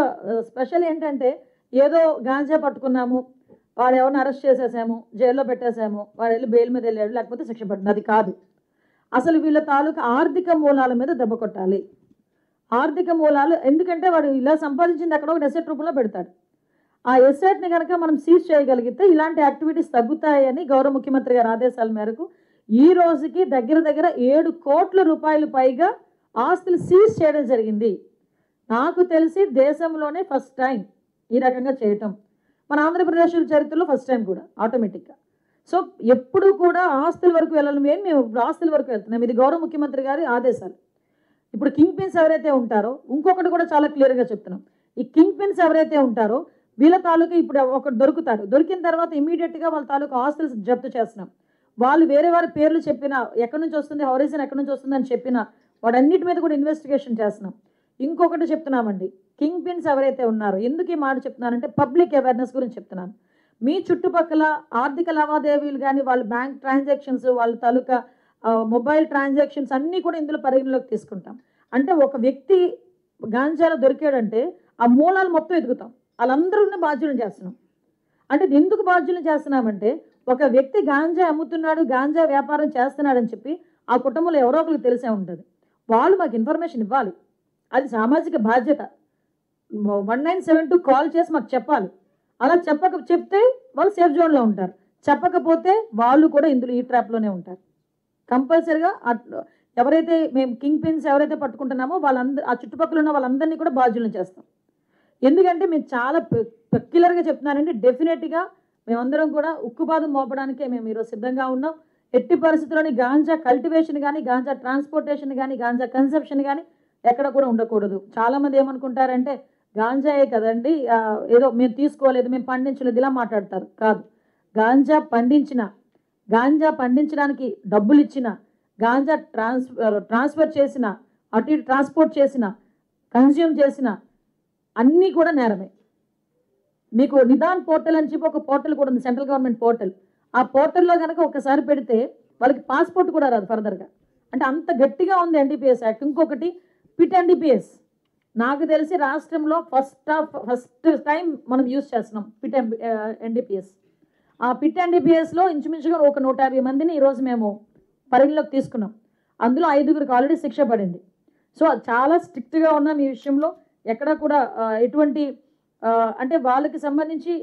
స్పెషల్ ఏంటంటే, ఏదో గాంజా పట్టుకున్నాము, వాడు ఎవరిని అరెస్ట్ చేసేసాము, జైల్లో పెట్టేసాము, వాడు వెళ్ళి బెయిల్ మీద వెళ్ళాడు, లేకపోతే శిక్ష పడింది, అది కాదు. అసలు వీళ్ళ తాలూకా ఆర్థిక మూలాల మీద దెబ్బ కొట్టాలి. ఆర్థిక మూలాలు ఎందుకంటే వాడు ఇలా సంపాదించింది అక్కడ ఒక ఎసెట్ రూపంలో పెడతాడు. ఆ ఎసెట్ని కనుక మనం సీజ్ చేయగలిగితే ఇలాంటి యాక్టివిటీస్ తగ్గుతాయని గౌరవ ముఖ్యమంత్రి గారి ఆదేశాల మేరకు ఈ రోజుకి దగ్గర 7 కోట్ల రూపాయలు పైగా ఆస్తులు సీజ్ చేయడం జరిగింది. నాకు తెలిసి దేశంలోనే ఫస్ట్ టైం ఈ రకంగా చేయటం, మన ఆంధ్రప్రదేశ్ చరిత్రలో ఫస్ట్ టైం కూడా ఆటోమేటిక్గా. సో ఎప్పుడు కూడా ఆస్తుల వరకు వెళ్ళాలి, మేము ఆస్తుల వరకు వెళ్తున్నాం. ఇది గౌరవ ముఖ్యమంత్రి గారి ఆదేశాలు. ఇప్పుడు కింగ్ పిన్స్ ఎవరైతే ఉంటారో, ఇంకొకటి కూడా చాలా క్లియర్గా చెప్తున్నాం, ఈ కింగ్ పిన్స్ ఎవరైతే ఉంటారో వీళ్ళ తాలూకా ఇప్పుడు ఒకటి దొరుకుతారు, దొరికిన తర్వాత ఇమీడియట్గా వాళ్ళ తాలూకా ఆస్తులు జప్తు చేస్తున్నాం. వాళ్ళు వేరే వారి పేర్లు చెప్పినా, ఎక్కడి నుంచి వస్తుంది, హౌరీజన్ ఎక్కడి నుంచి వస్తుంది అని చెప్పినా వాటన్నిటి మీద కూడా ఇన్వెస్టిగేషన్ చేస్తున్నాం. ఇంకొకటి చెప్తున్నామండి, కింగ్ పిన్స్ ఎవరైతే ఉన్నారో, ఎందుకు ఈ మాట చెప్తున్నానంటే పబ్లిక్ అవేర్నెస్ గురించి చెప్తున్నాను. మీ చుట్టుపక్కల ఆర్థిక లావాదేవీలు కానీ, వాళ్ళ బ్యాంక్ ట్రాన్సాక్షన్స్, వాళ్ళ తాలూకా మొబైల్ ట్రాన్సాక్షన్స్ అన్నీ కూడా ఇందులో పరిగణలోకి తీసుకుంటాం. అంటే ఒక వ్యక్తి గాంజాలో దొరికాడంటే ఆ మూలాలు మొత్తం ఎదుగుతాం, వాళ్ళందరూ బాధ్యులను చేస్తున్నాం. అంటే ఎందుకు బాధ్యులను చేస్తున్నామంటే, ఒక వ్యక్తి గాంజా అమ్ముతున్నాడు, గాంజా వ్యాపారం చేస్తున్నాడని చెప్పి ఆ కుటుంబంలో ఎవరో ఒకరికి తెలిసే ఉంటుంది, వాళ్ళు మాకు ఇన్ఫర్మేషన్ ఇవ్వాలి. అది సామాజిక బాధ్యత. 1972 కాల్ చేసి మాకు చెప్పాలి. అలా చెప్తే వాళ్ళు సేఫ్ జోన్లో ఉంటారు, చెప్పకపోతే వాళ్ళు కూడా ఇందులో ఈ ట్రాప్లోనే ఉంటారు. కంపల్సరీగా ఎవరైతే మేము కింగ్ పిన్స్ ఎవరైతే పట్టుకుంటున్నామో వాళ్ళందరూ, ఆ చుట్టుపక్కల ఉన్న వాళ్ళందరినీ కూడా బాధ్యులను చేస్తాం. ఎందుకంటే మేము చాలా పెక్యులర్గా చెప్తున్నానండి, డెఫినెట్గా మేమందరం కూడా ఉక్కుపాదం మోపడానికే మేము ఈరోజు సిద్ధంగా ఉన్నాం. ఎట్టి పరిస్థితుల్లోని గాంజా కల్టివేషన్ కానీ, గాంజా ట్రాన్స్పోర్టేషన్ కానీ, గాంజా కన్సెప్షన్ కానీ ఎక్కడ కూడా ఉండకూడదు. చాలామంది ఏమనుకుంటారంటే గాంజాయే కదండి, ఏదో మేము తీసుకోలేదు, మేము పండించలేదు, ఇలా మాట్లాడతారు. కాదు, గాంజా పండించిన, గాంజా పండించడానికి డబ్బులు ఇచ్చిన, గాంజా ట్రాన్స్ఫర్ చేసిన, అటు ఇటు ట్రాన్స్పోర్ట్ చేసిన, కన్జ్యూమ్ చేసిన అన్నీ కూడా నేరమే. మీకు నిదాన్ పోర్టల్ అని చెప్పి ఒక పోర్టల్ కూడా ఉంది, సెంట్రల్ గవర్నమెంట్ పోర్టల్. ఆ పోర్టల్లో కనుక ఒకసారి పెడితే వాళ్ళకి పాస్పోర్ట్ కూడా రాదు ఫర్దర్గా. అంటే అంత గట్టిగా ఉంది ఎన్డీపీఎస్ యాక్ట్. ఇంకొకటి పిట్ ఎన్డీపీఎస్. నాకు తెలిసి రాష్ట్రంలో ఫస్ట్ టైం మనం యూజ్ చేస్తున్నాం పిట్ ఎన్డీపీఎస్. ఆ పిట్ ఎన్డీపీఎస్లో ఇంచుమించుగా ఒక 150 మందిని ఈరోజు మేము పరిగణలోకి తీసుకున్నాం. అందులో 5గురికి ఆల్రెడీ శిక్ష పడింది. సో చాలా స్ట్రిక్ట్గా ఉన్నాం ఈ విషయంలో. ఎక్కడ కూడా ఎటువంటి అంటే వాళ్ళకి సంబంధించి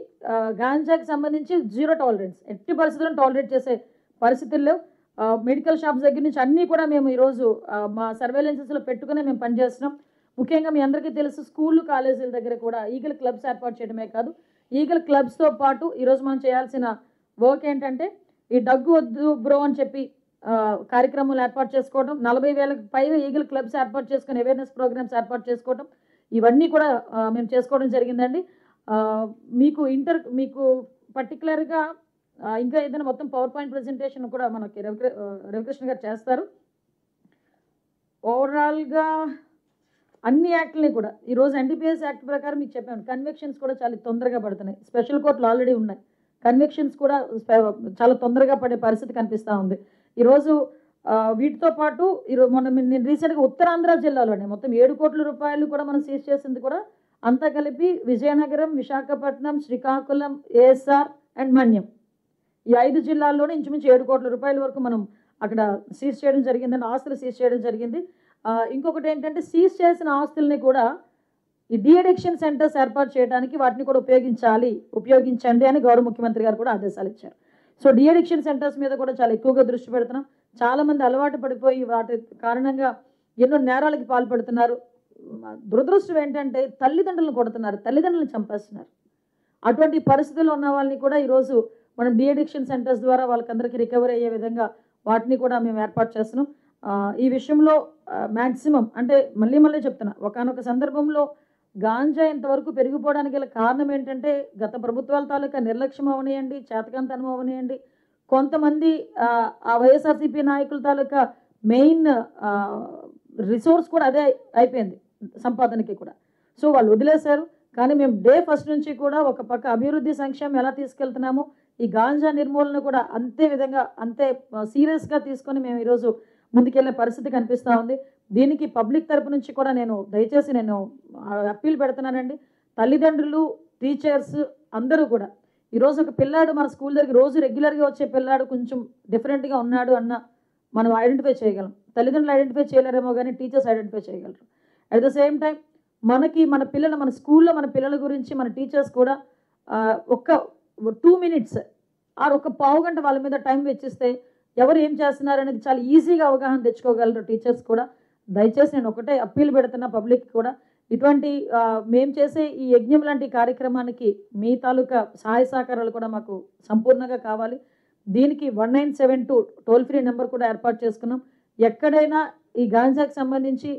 గాంజాకి సంబంధించి జీరో టాలరెన్స్, ఎట్టి పరిస్థితులను టాలరేట్ చేసే పరిస్థితుల్లో మెడికల్ షాప్స్ దగ్గర నుంచి అన్నీ కూడా మేము ఈరోజు మా సర్వేలెన్సెస్లో పెట్టుకునే మేము పనిచేస్తున్నాం. ముఖ్యంగా మీ అందరికీ తెలుసు, స్కూళ్ళు కాలేజీల దగ్గర కూడా ఈగల్ క్లబ్స్ ఏర్పాటు చేయడమే కాదు, ఈగల్ క్లబ్స్తో పాటు ఈరోజు మనం చేయాల్సిన వర్క్ ఏంటంటే ఈ దగ్గు వద్దు బ్రో అని చెప్పి కార్యక్రమాలు ఏర్పాటు చేసుకోవడం, 40,000కి పైగా ఈగల్ క్లబ్స్ ఏర్పాటు చేసుకుని అవేర్నెస్ ప్రోగ్రామ్స్ ఏర్పాటు చేసుకోవడం, ఇవన్నీ కూడా మేము చేసుకోవడం జరిగిందండి. మీకు పర్టికులర్గా ఇంకా ఏదైనా మొత్తం పవర్ పాయింట్ ప్రజెంటేషన్ కూడా మనకి రవికృష్ణ గారు చేస్తారు. ఓవరాల్గా అన్ని యాక్ట్లని కూడా ఈరోజు ఎన్డీపీఎస్ యాక్ట్ ప్రకారం మీకు చెప్పాను, కన్విక్షన్స్ కూడా చాలా తొందరగా పడుతున్నాయి. స్పెషల్ కోర్టులు ఆల్రెడీ ఉన్నాయి, కన్విక్షన్స్ కూడా చాలా తొందరగా పడే పరిస్థితి కనిపిస్తూ ఉంది. ఈరోజు వీటితో పాటు నేను రీసెంట్గా ఉత్తరాంధ్ర జిల్లాలోనే మొత్తం 7 కోట్ల రూపాయలు కూడా మనం సీజ్ చేసింది కూడా అంతా కలిపి విజయనగరం, విశాఖపట్నం, శ్రీకాకుళం, ఏఎస్ఆర్ అండ్ మన్యం, ఈ 5 జిల్లాల్లోనే ఇంచుమించు 7 కోట్ల రూపాయల వరకు మనం అక్కడ సీజ్ చేయడం జరిగిందని, ఆస్తులు సీజ్ చేయడం జరిగింది. ఇంకొకటి ఏంటంటే సీజ్ చేసిన ఆస్తుల్ని కూడా ఈ డీఅడిక్షన్ సెంటర్స్ ఏర్పాటు చేయడానికి వాటిని కూడా ఉపయోగించండి అని గౌరవ ముఖ్యమంత్రి గారు కూడా ఆదేశాలు ఇచ్చారు. సో డీఅడిక్షన్ సెంటర్స్ మీద కూడా చాలా ఎక్కువగా దృష్టి పెడుతున్నాం. చాలామంది అలవాటు పడిపోయి వాటి కారణంగా ఎన్నో నేరాలకి పాల్పడుతున్నారు. దురదృష్టం ఏంటంటే తల్లిదండ్రులను కొడుతున్నారు, తల్లిదండ్రులను చంపేస్తున్నారు. అటువంటి పరిస్థితుల్లో ఉన్న వాళ్ళని కూడా ఈరోజు మనం డీఅడిక్షన్ సెంటర్స్ ద్వారా వాళ్ళకందరికీ రికవరీ అయ్యే విధంగా వాటిని కూడా మేము ఏర్పాటు చేస్తున్నాం. ఈ విషయంలో మ్యాక్సిమం అంటే మళ్ళీ చెప్తున్నా, ఒకానొక సందర్భంలో గాంజా ఇంతవరకు పెరిగిపోవడానికి గల కారణం ఏంటంటే గత ప్రభుత్వాల తాలూకా నిర్లక్ష్యం అవనియండి, చేతకాంతనం అవనియండి, కొంతమంది ఆ వైఎస్ఆర్సీపీ నాయకుల తాలూకా మెయిన్ రిసోర్స్ కూడా అదే అయిపోయింది సంపాదనకి కూడా. సో వాళ్ళు వదిలేశారు. కానీ మేము డే ఫస్ట్ నుంచి కూడా ఒక పక్క అభివృద్ధి సంక్షేమం ఎలా తీసుకెళ్తున్నామో ఈ గాంజా నిర్మూలన కూడా అంతే సీరియస్గా తీసుకొని మేము ఈరోజు ముందుకెళ్ళే పరిస్థితి కనిపిస్తూ ఉంది. దీనికి పబ్లిక్ తరపు నుంచి కూడా దయచేసి నేను అప్పీల్ పెడుతున్నానండి. తల్లిదండ్రులు, టీచర్స్ అందరూ కూడా ఈరోజు ఒక పిల్లాడు మన స్కూల్ దగ్గర రోజు రెగ్యులర్గా వచ్చే పిల్లాడు కొంచెం డిఫరెంట్గా ఉన్నాడు అన్న మనం ఐడెంటిఫై చేయగలం. తల్లిదండ్రులు ఐడెంటిఫై చేయలేరేమో కానీ టీచర్స్ ఐడెంటిఫై చేయగలరు. అట్ ద సేమ్ టైం మన స్కూల్లో మన పిల్లల గురించి మన టీచర్స్ కూడా ఒక 2 మినిట్స్ ఒక పావు గంట వాళ్ళ మీద టైం వెచ్చిస్తే ఎవరు ఏం చేస్తున్నారు అనేది చాలా ఈజీగా అవగాహన తెచ్చుకోగలరు టీచర్స్ కూడా. దయచేసి నేను ఒకటే అప్పీల్ పెడుతున్నా పబ్లిక్ కూడా, ఇటువంటి మేము చేసే ఈ యజ్ఞం లాంటి కార్యక్రమానికి మీ తాలూకా సహాయ సహకారాలు కూడా మాకు సంపూర్ణంగా కావాలి. దీనికి 1972 టోల్ ఫ్రీ నెంబర్ కూడా ఏర్పాటు చేసుకున్నాం. ఎక్కడైనా ఈ గాంజాకి సంబంధించి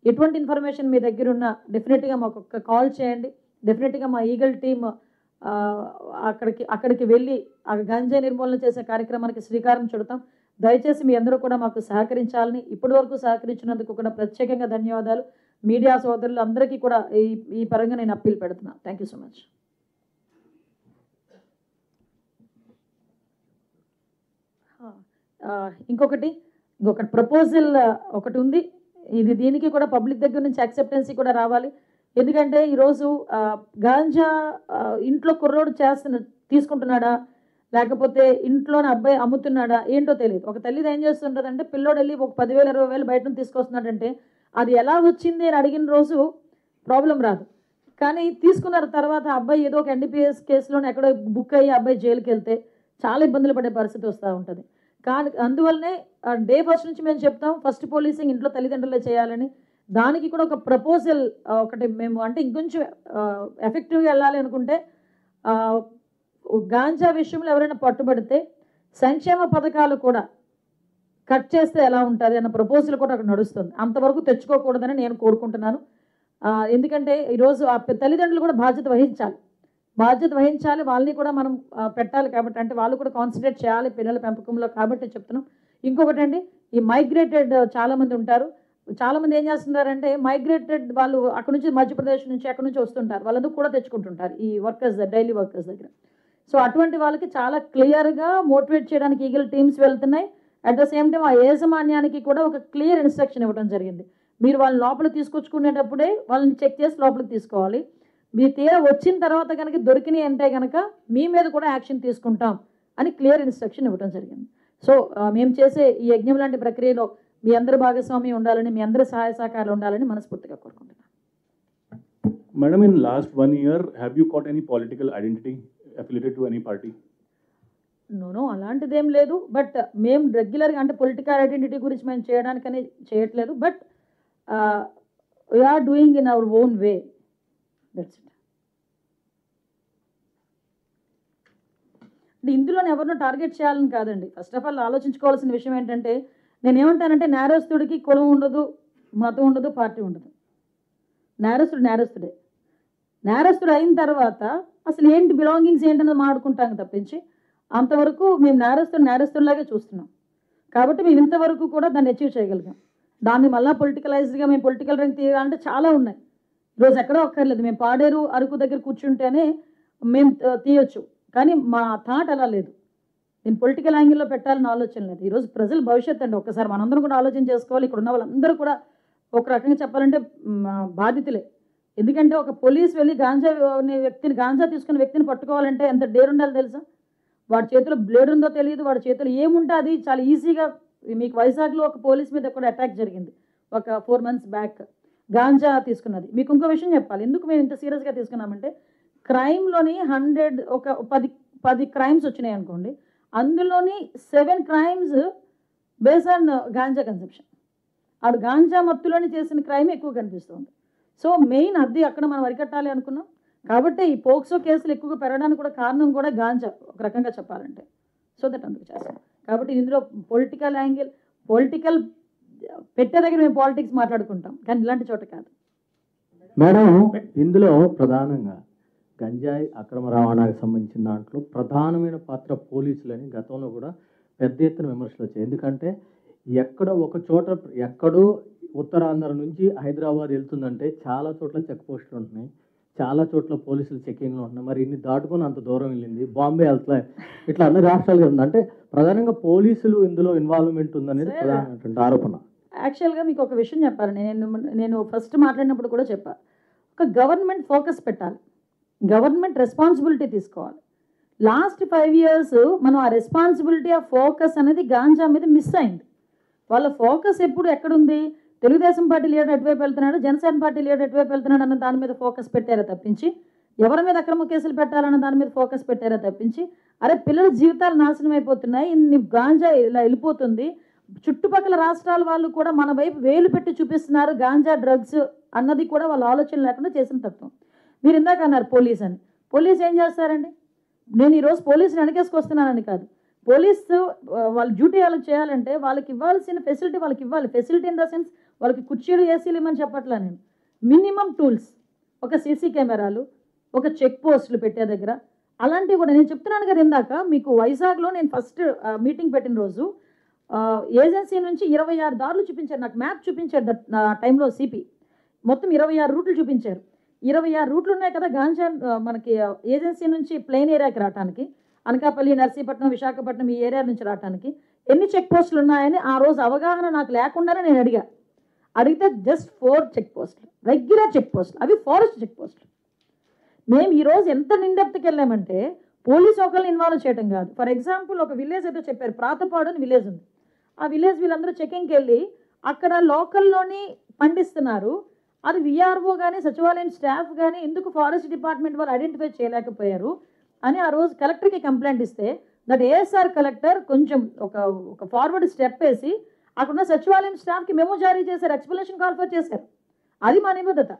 ఎటువంటి ఇన్ఫర్మేషన్ మీ దగ్గర ఉన్నా డెఫినెట్గా మాకు ఒక కాల్ చేయండి. డెఫినెట్గా మా ఈగల్ టీమ్ అక్కడికి వెళ్ళి ఆ గంజాయి నిర్మూలన చేసే కార్యక్రమానికి శ్రీకారం చుడతాం. దయచేసి మీ అందరూ కూడా మాకు సహకరించాలని, ఇప్పటి వరకు సహకరించినందుకు కూడా ప్రత్యేకంగా ధన్యవాదాలు. మీడియా సోదరులు అందరికీ కూడా ఈ పరంగా నేను అప్పీల్ పెడుతున్నాను. Thank you so much. ఇంకొకటి ప్రపోజల్ ఒకటి ఉంది. దీనికి కూడా పబ్లిక్ దగ్గర నుంచి యాక్సెప్టెన్సీ కూడా రావాలి. ఎందుకంటే ఈరోజు గాంజా ఇంట్లో కుర్రోడు తీసుకుంటున్నాడా, లేకపోతే ఇంట్లోనే అబ్బాయి అమ్ముతున్నాడా ఏంటో తెలియదు. ఒక తల్లిది ఏం చేస్తుంటుందంటే పిల్లోడు వెళ్ళి ఒక 10,000 20,000 బయట తీసుకొస్తున్నాడంటే అది ఎలా వచ్చింది అని అడిగిన రోజు ప్రాబ్లం రాదు. కానీ తీసుకున్న తర్వాత అబ్బాయి ఏదో ఒక ఎన్డీపీఎస్ కేసులోనే ఎక్కడో బుక్ అయ్యి అబ్బాయి జైలుకి వెళ్తే చాలా ఇబ్బందులు పడే పరిస్థితి వస్తూ ఉంటుంది. కానీ అందువల్లనే డే ఫస్ట్ నుంచి మేము చెప్తాం ఫస్ట్ పోలీసింగ్ ఇంట్లో తల్లిదండ్రులే చేయాలని. దానికి కూడా ఒక ప్రపోజల్ ఒకటి మేము అంటే ఇంకొంచెం ఎఫెక్టివ్గా వెళ్ళాలి అనుకుంటే గాంజా విషయంలో ఎవరైనా పట్టుబడితే సంక్షేమ పథకాలు కూడా కట్ చేస్తే ఎలా ఉంటుంది అన్న ప్రపోజల్ కూడా అక్కడ నడుస్తుంది. అంతవరకు తెచ్చుకోకూడదని నేను కోరుకుంటున్నాను. ఎందుకంటే ఈరోజు ఆ తల్లిదండ్రులు కూడా బాధ్యత వహించాలి. వాళ్ళని కూడా మనం పెట్టాలి కాబట్టి, అంటే వాళ్ళు కూడా కాన్సన్ట్రేట్ చేయాలి పిల్లల పెంపకంలో కాబట్టి చెప్తున్నాం. ఇంకొకటి అండి, ఈ మైగ్రేటెడ్ చాలామంది ఉంటారు. చాలామంది ఏం చేస్తున్నారంటే మైగ్రేటెడ్ వాళ్ళు అక్కడ నుంచి మధ్యప్రదేశ్ నుంచి అక్కడ నుంచి వస్తుంటారు. వాళ్ళందరూ కూడా తెచ్చుకుంటుంటారు ఈ వర్కర్స్, డైలీ వర్కర్స్ దగ్గర. సో అటువంటి వాళ్ళకి చాలా క్లియర్గా మోటివేట్ చేయడానికి ఈగల్ టీమ్స్ వెళ్తున్నాయి. అట్ ద సేమ్ టైం ఆ యాజమాన్యానికి కూడా ఒక క్లియర్ ఇన్స్ట్రక్షన్ ఇవ్వడం జరిగింది. మీరు వాళ్ళని లోపల తీసుకొచ్చుకునేటప్పుడే వాళ్ళని చెక్ చేసి లోపలికి తీసుకోవాలి. మీరు తీరా వచ్చిన తర్వాత కనుక దొరికినాయి అంటే కనుక మీ మీద కూడా యాక్షన్ తీసుకుంటాం అని క్లియర్ ఇన్స్ట్రక్షన్ ఇవ్వడం జరిగింది. సో మేము చేసే ఈ యజ్ఞం లాంటి ప్రక్రియలో మీ అందరి భాగస్వామ్యం ఉండాలని, మీ అందరి సహాయ సహకారాలు ఉండాలని మనస్ఫూర్తిగా కోరుకుంటున్నాను. Madam, in last 1 year, have you got any political identity affiliated to any party? No, అలాంటిదేం లేదు. బట్ మేము రెగ్యులర్గా అంటే పొలిటికల్ ఐడెంటిటీ గురించి మేము చేయడానికని చేయట్లేదు. But we're doing in our own way. That's it. అంటే ఇందులోనే ఎవరినో టార్గెట్ చేయాలని కాదండి. ఫస్ట్ ఆఫ్ ఆల్ ఆలోచించుకోవాల్సిన విషయం ఏంటంటే, నేనేమంటానంటే నేరస్తుడికి కులం ఉండదు, మతం ఉండదు, పార్టీ ఉండదు. నేరస్తుడే. నేరస్తుడు అయిన తర్వాత అసలు ఏంటి బిలాంగింగ్స్ ఏంటన్నది మాట్లాడుకుంటాం తప్పించి, అంతవరకు మేము నేరస్తుడిలాగే చూస్తున్నాం. కాబట్టి మేము ఇంతవరకు కూడా దాన్ని అచీవ్ చేయగలిగాం. దాన్ని మళ్ళీ పొలిటికలైజ్డ్గా మేము పొలిటికల్ రంగు తీయాలంటే చాలా ఉన్నాయి. ఈరోజు ఎక్కడో ఒక్కర్లేదు. మేము పాడేరు అరకు దగ్గర కూర్చుంటేనే మేము తీయొచ్చు, కానీ మా థాట్ అలా లేదు. నేను పొలిటికల్ యాంగిల్లో పెట్టాలని ఆలోచన లేదు. ఈరోజు ప్రజల భవిష్యత్తు అండి. ఒక్కసారి మనందరం కూడా ఆలోచన చేసుకోవాలి. ఇక్కడ ఉన్న వాళ్ళందరూ కూడా ఒక రకంగా చెప్పాలంటే బాధితులే. ఎందుకంటే ఒక పోలీస్ వెళ్ళి గాంజా తీసుకున్న వ్యక్తిని పట్టుకోవాలంటే ఎంత డేర్ ఉండాలో తెలుసా? వాడి చేతిలో బ్లేడ్ ఉందో తెలియదు, వాడి చేతిలో ఏముంటే అది చాలా ఈజీగా. మీకు వైజాగ్లో ఒక పోలీస్ మీద కూడా అటాక్ జరిగింది ఒక 4 months బ్యాక్, గాంజా తీసుకున్నది. మీకు ఇంకో విషయం చెప్పాలి, ఎందుకు మేము ఇంత సీరియస్గా తీసుకున్నామంటే, క్రైమ్లోని 10 క్రైమ్స్ వచ్చినాయి అనుకోండి, అందులోని 7 crimes based on ganja conception. ఆడు గాంజా మత్తులోని చేసిన క్రైమ్ ఎక్కువ కనిపిస్తుంది. సో మెయిన్ అది అక్కడ మనం అరికట్టాలి అనుకున్నాం. కాబట్టి ఈ పోక్సో కేసులు ఎక్కువగా పెరగడానికి కూడా కారణం కూడా గాంజా, ఒక రకంగా చెప్పాలంటే. సో దట్ అందుకు చేస్తాం. కాబట్టి ఇందులో పొలిటికల్ పెట్టే దగ్గర మేము పాలిటిక్స్ మాట్లాడుకుంటాం, కానీ ఇలాంటి చోట కాదు. మేడం, ఇందులో ప్రధానంగా గంజాయి అక్రమ రవాణాకి సంబంధించిన దాంట్లో ప్రధానమైన పాత్ర పోలీసులని గతంలో కూడా పెద్ద ఎత్తున విమర్శలు వచ్చాయి. ఎందుకంటే ఎక్కడో ఉత్తరాంధ్ర నుంచి హైదరాబాద్ వెళ్తుందంటే చాలా చోట్ల చెక్ పోస్టులు ఉంటున్నాయి, చాలా చోట్ల పోలీసులు చెక్కింగ్లు ఉంటున్నాయి. మరి ఇన్ని దాటుకొని అంత దూరం వెళ్ళింది, బాంబే వెళ్తా, ఇట్లా అన్ని రాష్ట్రాలుగా ఉంది. అంటే ప్రధానంగా పోలీసులు ఇందులో ఇన్వాల్వ్మెంట్ ఉందనేది ప్రధానమైనటువంటి ఆరోపణ. యాక్చువల్గా మీకు ఒక విషయం చెప్పాలి. నేను ఫస్ట్ మాట్లాడినప్పుడు కూడా చెప్పాను, ఒక గవర్నమెంట్ ఫోకస్ పెట్టాలి, గవర్నమెంట్ రెస్పాన్సిబిలిటీ తీసుకోవాలి. లాస్ట్ 5 years మనం ఆ రెస్పాన్సిబిలిటీ, ఆ ఫోకస్ అనేది గాంజా మీద మిస్ అయింది. వాళ్ళ ఫోకస్ ఎప్పుడు ఎక్కడుంది? తెలుగుదేశం పార్టీ లీడర్ ఎటువైపు వెళ్తున్నాడు, జనసేన పార్టీ లీడర్ ఎటువైపు వెళ్తున్నాడు అన్న దాని మీద ఫోకస్ పెట్టారా తప్పించి, ఎవరి మీద అక్రమ కేసులు పెట్టాలన్న దాని మీద ఫోకస్ పెట్టారా తప్పించి, అరే పిల్లల జీవితాలు నాశనం అయిపోతున్నాయి, ఇన్ని గాంజా ఇలా వెళ్ళిపోతుంది, చుట్టుపక్కల రాష్ట్రాల వాళ్ళు కూడా మన వైపు వేలు పెట్టి చూపిస్తున్నారు గాంజా డ్రగ్స్ అన్నది కూడా వాళ్ళ ఆలోచన లేకుండా చేసిన తత్వం. మీరు ఇందాక అన్నారు పోలీస్ అని. పోలీస్ ఏం చేస్తారండి? నేను ఈరోజు పోలీసుని వెనకేసుకొస్తున్నానని కాదు. పోలీసు వాళ్ళ డ్యూటీ వాళ్ళకి చేయాలంటే వాళ్ళకి ఇవ్వాల్సిన ఫెసిలిటీ వాళ్ళకి ఇవ్వాలి. ఫెసిలిటీ ఇన్ ద సెన్స్ వాళ్ళకి కుర్చీలు, ఏసీలు ఇవ్వమని చెప్పట్లా నేను. మినిమం టూల్స్, ఒక సీసీ కెమెరాలు, ఒక చెక్ పోస్టులు పెట్టే దగ్గర అలాంటివి కూడా నేను చెప్తున్నాను కదా. ఇందాక మీకు వైజాగ్లో నేను ఫస్ట్ మీటింగ్ పెట్టిన రోజు ఏజెన్సీ నుంచి 26 దారులు చూపించారు, నాకు మ్యాప్ చూపించారు టైంలో సిపి. మొత్తం 26 రూట్లు చూపించారు. 26 రూట్లు ఉన్నాయి కదా గాంజా మనకి ఏజెన్సీ నుంచి ప్లెయిన్ ఏరియాకి రావడానికి, అనకాపల్లి, నర్సీపట్నం, విశాఖపట్నం ఈ ఏరియా నుంచి రావడానికి ఎన్ని చెక్ పోస్టులు ఉన్నాయని ఆ రోజు అవగాహన నాకు లేకుండానే నేను అడిగితే జస్ట్ 4 చెక్ పోస్టులు, రెగ్యులర్ చెక్ పోస్టులు, అవి ఫారెస్ట్ చెక్ పోస్టులు. మేము ఈరోజు ఎంత నిండెప్తకి వెళ్ళామంటే పోలీసు ఒకరిని ఇన్వాల్వ్ చేయడం కాదు. ఫర్ ఎగ్జాంపుల్ ఒక విలేజ్ అయితే చెప్పారు, ప్రాతపాడు అని విలేజ్ ఉంది. ఆ విలేజ్ వీళ్ళందరూ చెకింగ్కి వెళ్ళి అక్కడ లోకల్లోని పండిస్తున్నారు. అది విఆర్ఓ కానీ సచివాలయం స్టాఫ్ కానీ ఎందుకు ఫారెస్ట్ డిపార్ట్మెంట్ వాళ్ళు ఐడెంటిఫై చేయలేకపోయారు అని ఆ రోజు కలెక్టర్కి కంప్లైంట్ ఇస్తే, దట్ ఏఎస్ఆర్ కలెక్టర్ కొంచెం ఒక ఫార్వర్డ్ స్టెప్ వేసి అక్కడున్న సచివాలయం స్టాఫ్కి మెమో జారీ చేశారు, ఎక్స్ప్లెనేషన్ కాల్ఫర్ చేశారు. అది మా నిబద్ధత.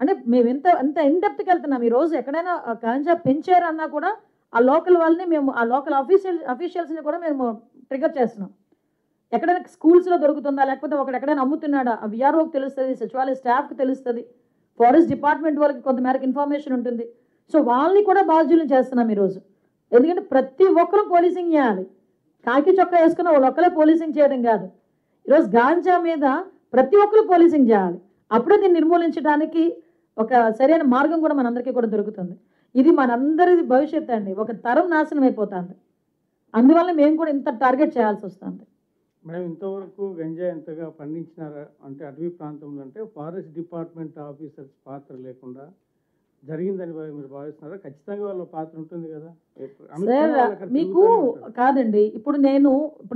అంటే మేము ఎంత ఇన్డెప్త్కి వెళ్తున్నాం. ఈరోజు ఎక్కడైనా గాంజా పెంచారన్నా కూడా ఆ లోకల్ వాళ్ళని మేము, ఆ లోకల్ అఫీషియల్స్ని కూడా మేము ట్రిగర్ చేస్తున్నాం. ఎక్కడైనా స్కూల్స్లో దొరుకుతుందా, లేకపోతే ఒకడు ఎక్కడైనా అమ్ముతున్నాడా, ఆ విఆర్ఓకి తెలుస్తుంది, సచివాలయ స్టాఫ్కి తెలుస్తుంది, ఫారెస్ట్ డిపార్ట్మెంట్ వాళ్ళకి కొంతమేరకు ఇన్ఫర్మేషన్ ఉంటుంది. సో వాళ్ళని కూడా బాధ్యులను చేస్తున్నాం ఈరోజు. ఎందుకంటే ప్రతి ఒక్కరూ పోలీసింగ్ చేయాలి. కాకి చొక్కా వేసుకున్న వాళ్ళు ఒక్కరే పోలీసింగ్ చేయడం కాదు. ఈరోజు గాంజా మీద ప్రతి ఒక్కరు పోలీసింగ్ చేయాలి. అప్పుడే దీన్ని నిర్మూలించడానికి ఒక సరైన మార్గం కూడా మనందరికీ కూడా దొరుకుతుంది. ఇది మనందరి భవిష్యత్తు అండి. ఒక తరం నాశనం అయిపోతుంది. అందువల్ల మేము కూడా ఇంత టార్గెట్ చేయాల్సి వస్తుంది. మేడం, ఇంతవరకు గంజా ఎంతగా పండించినారా అంటే అటవీ ప్రాంతంలో అంటే ఫారెస్ట్ డిపార్ట్మెంట్ ఆఫీసర్స్ పాత్ర లేకుండా జరిగిందని మీరు భావిస్తున్నారా? ఖచ్చితంగా వాళ్ళ పాత్ర ఉంటుంది కదా. సార్ మీకు కాదండి, ఇప్పుడు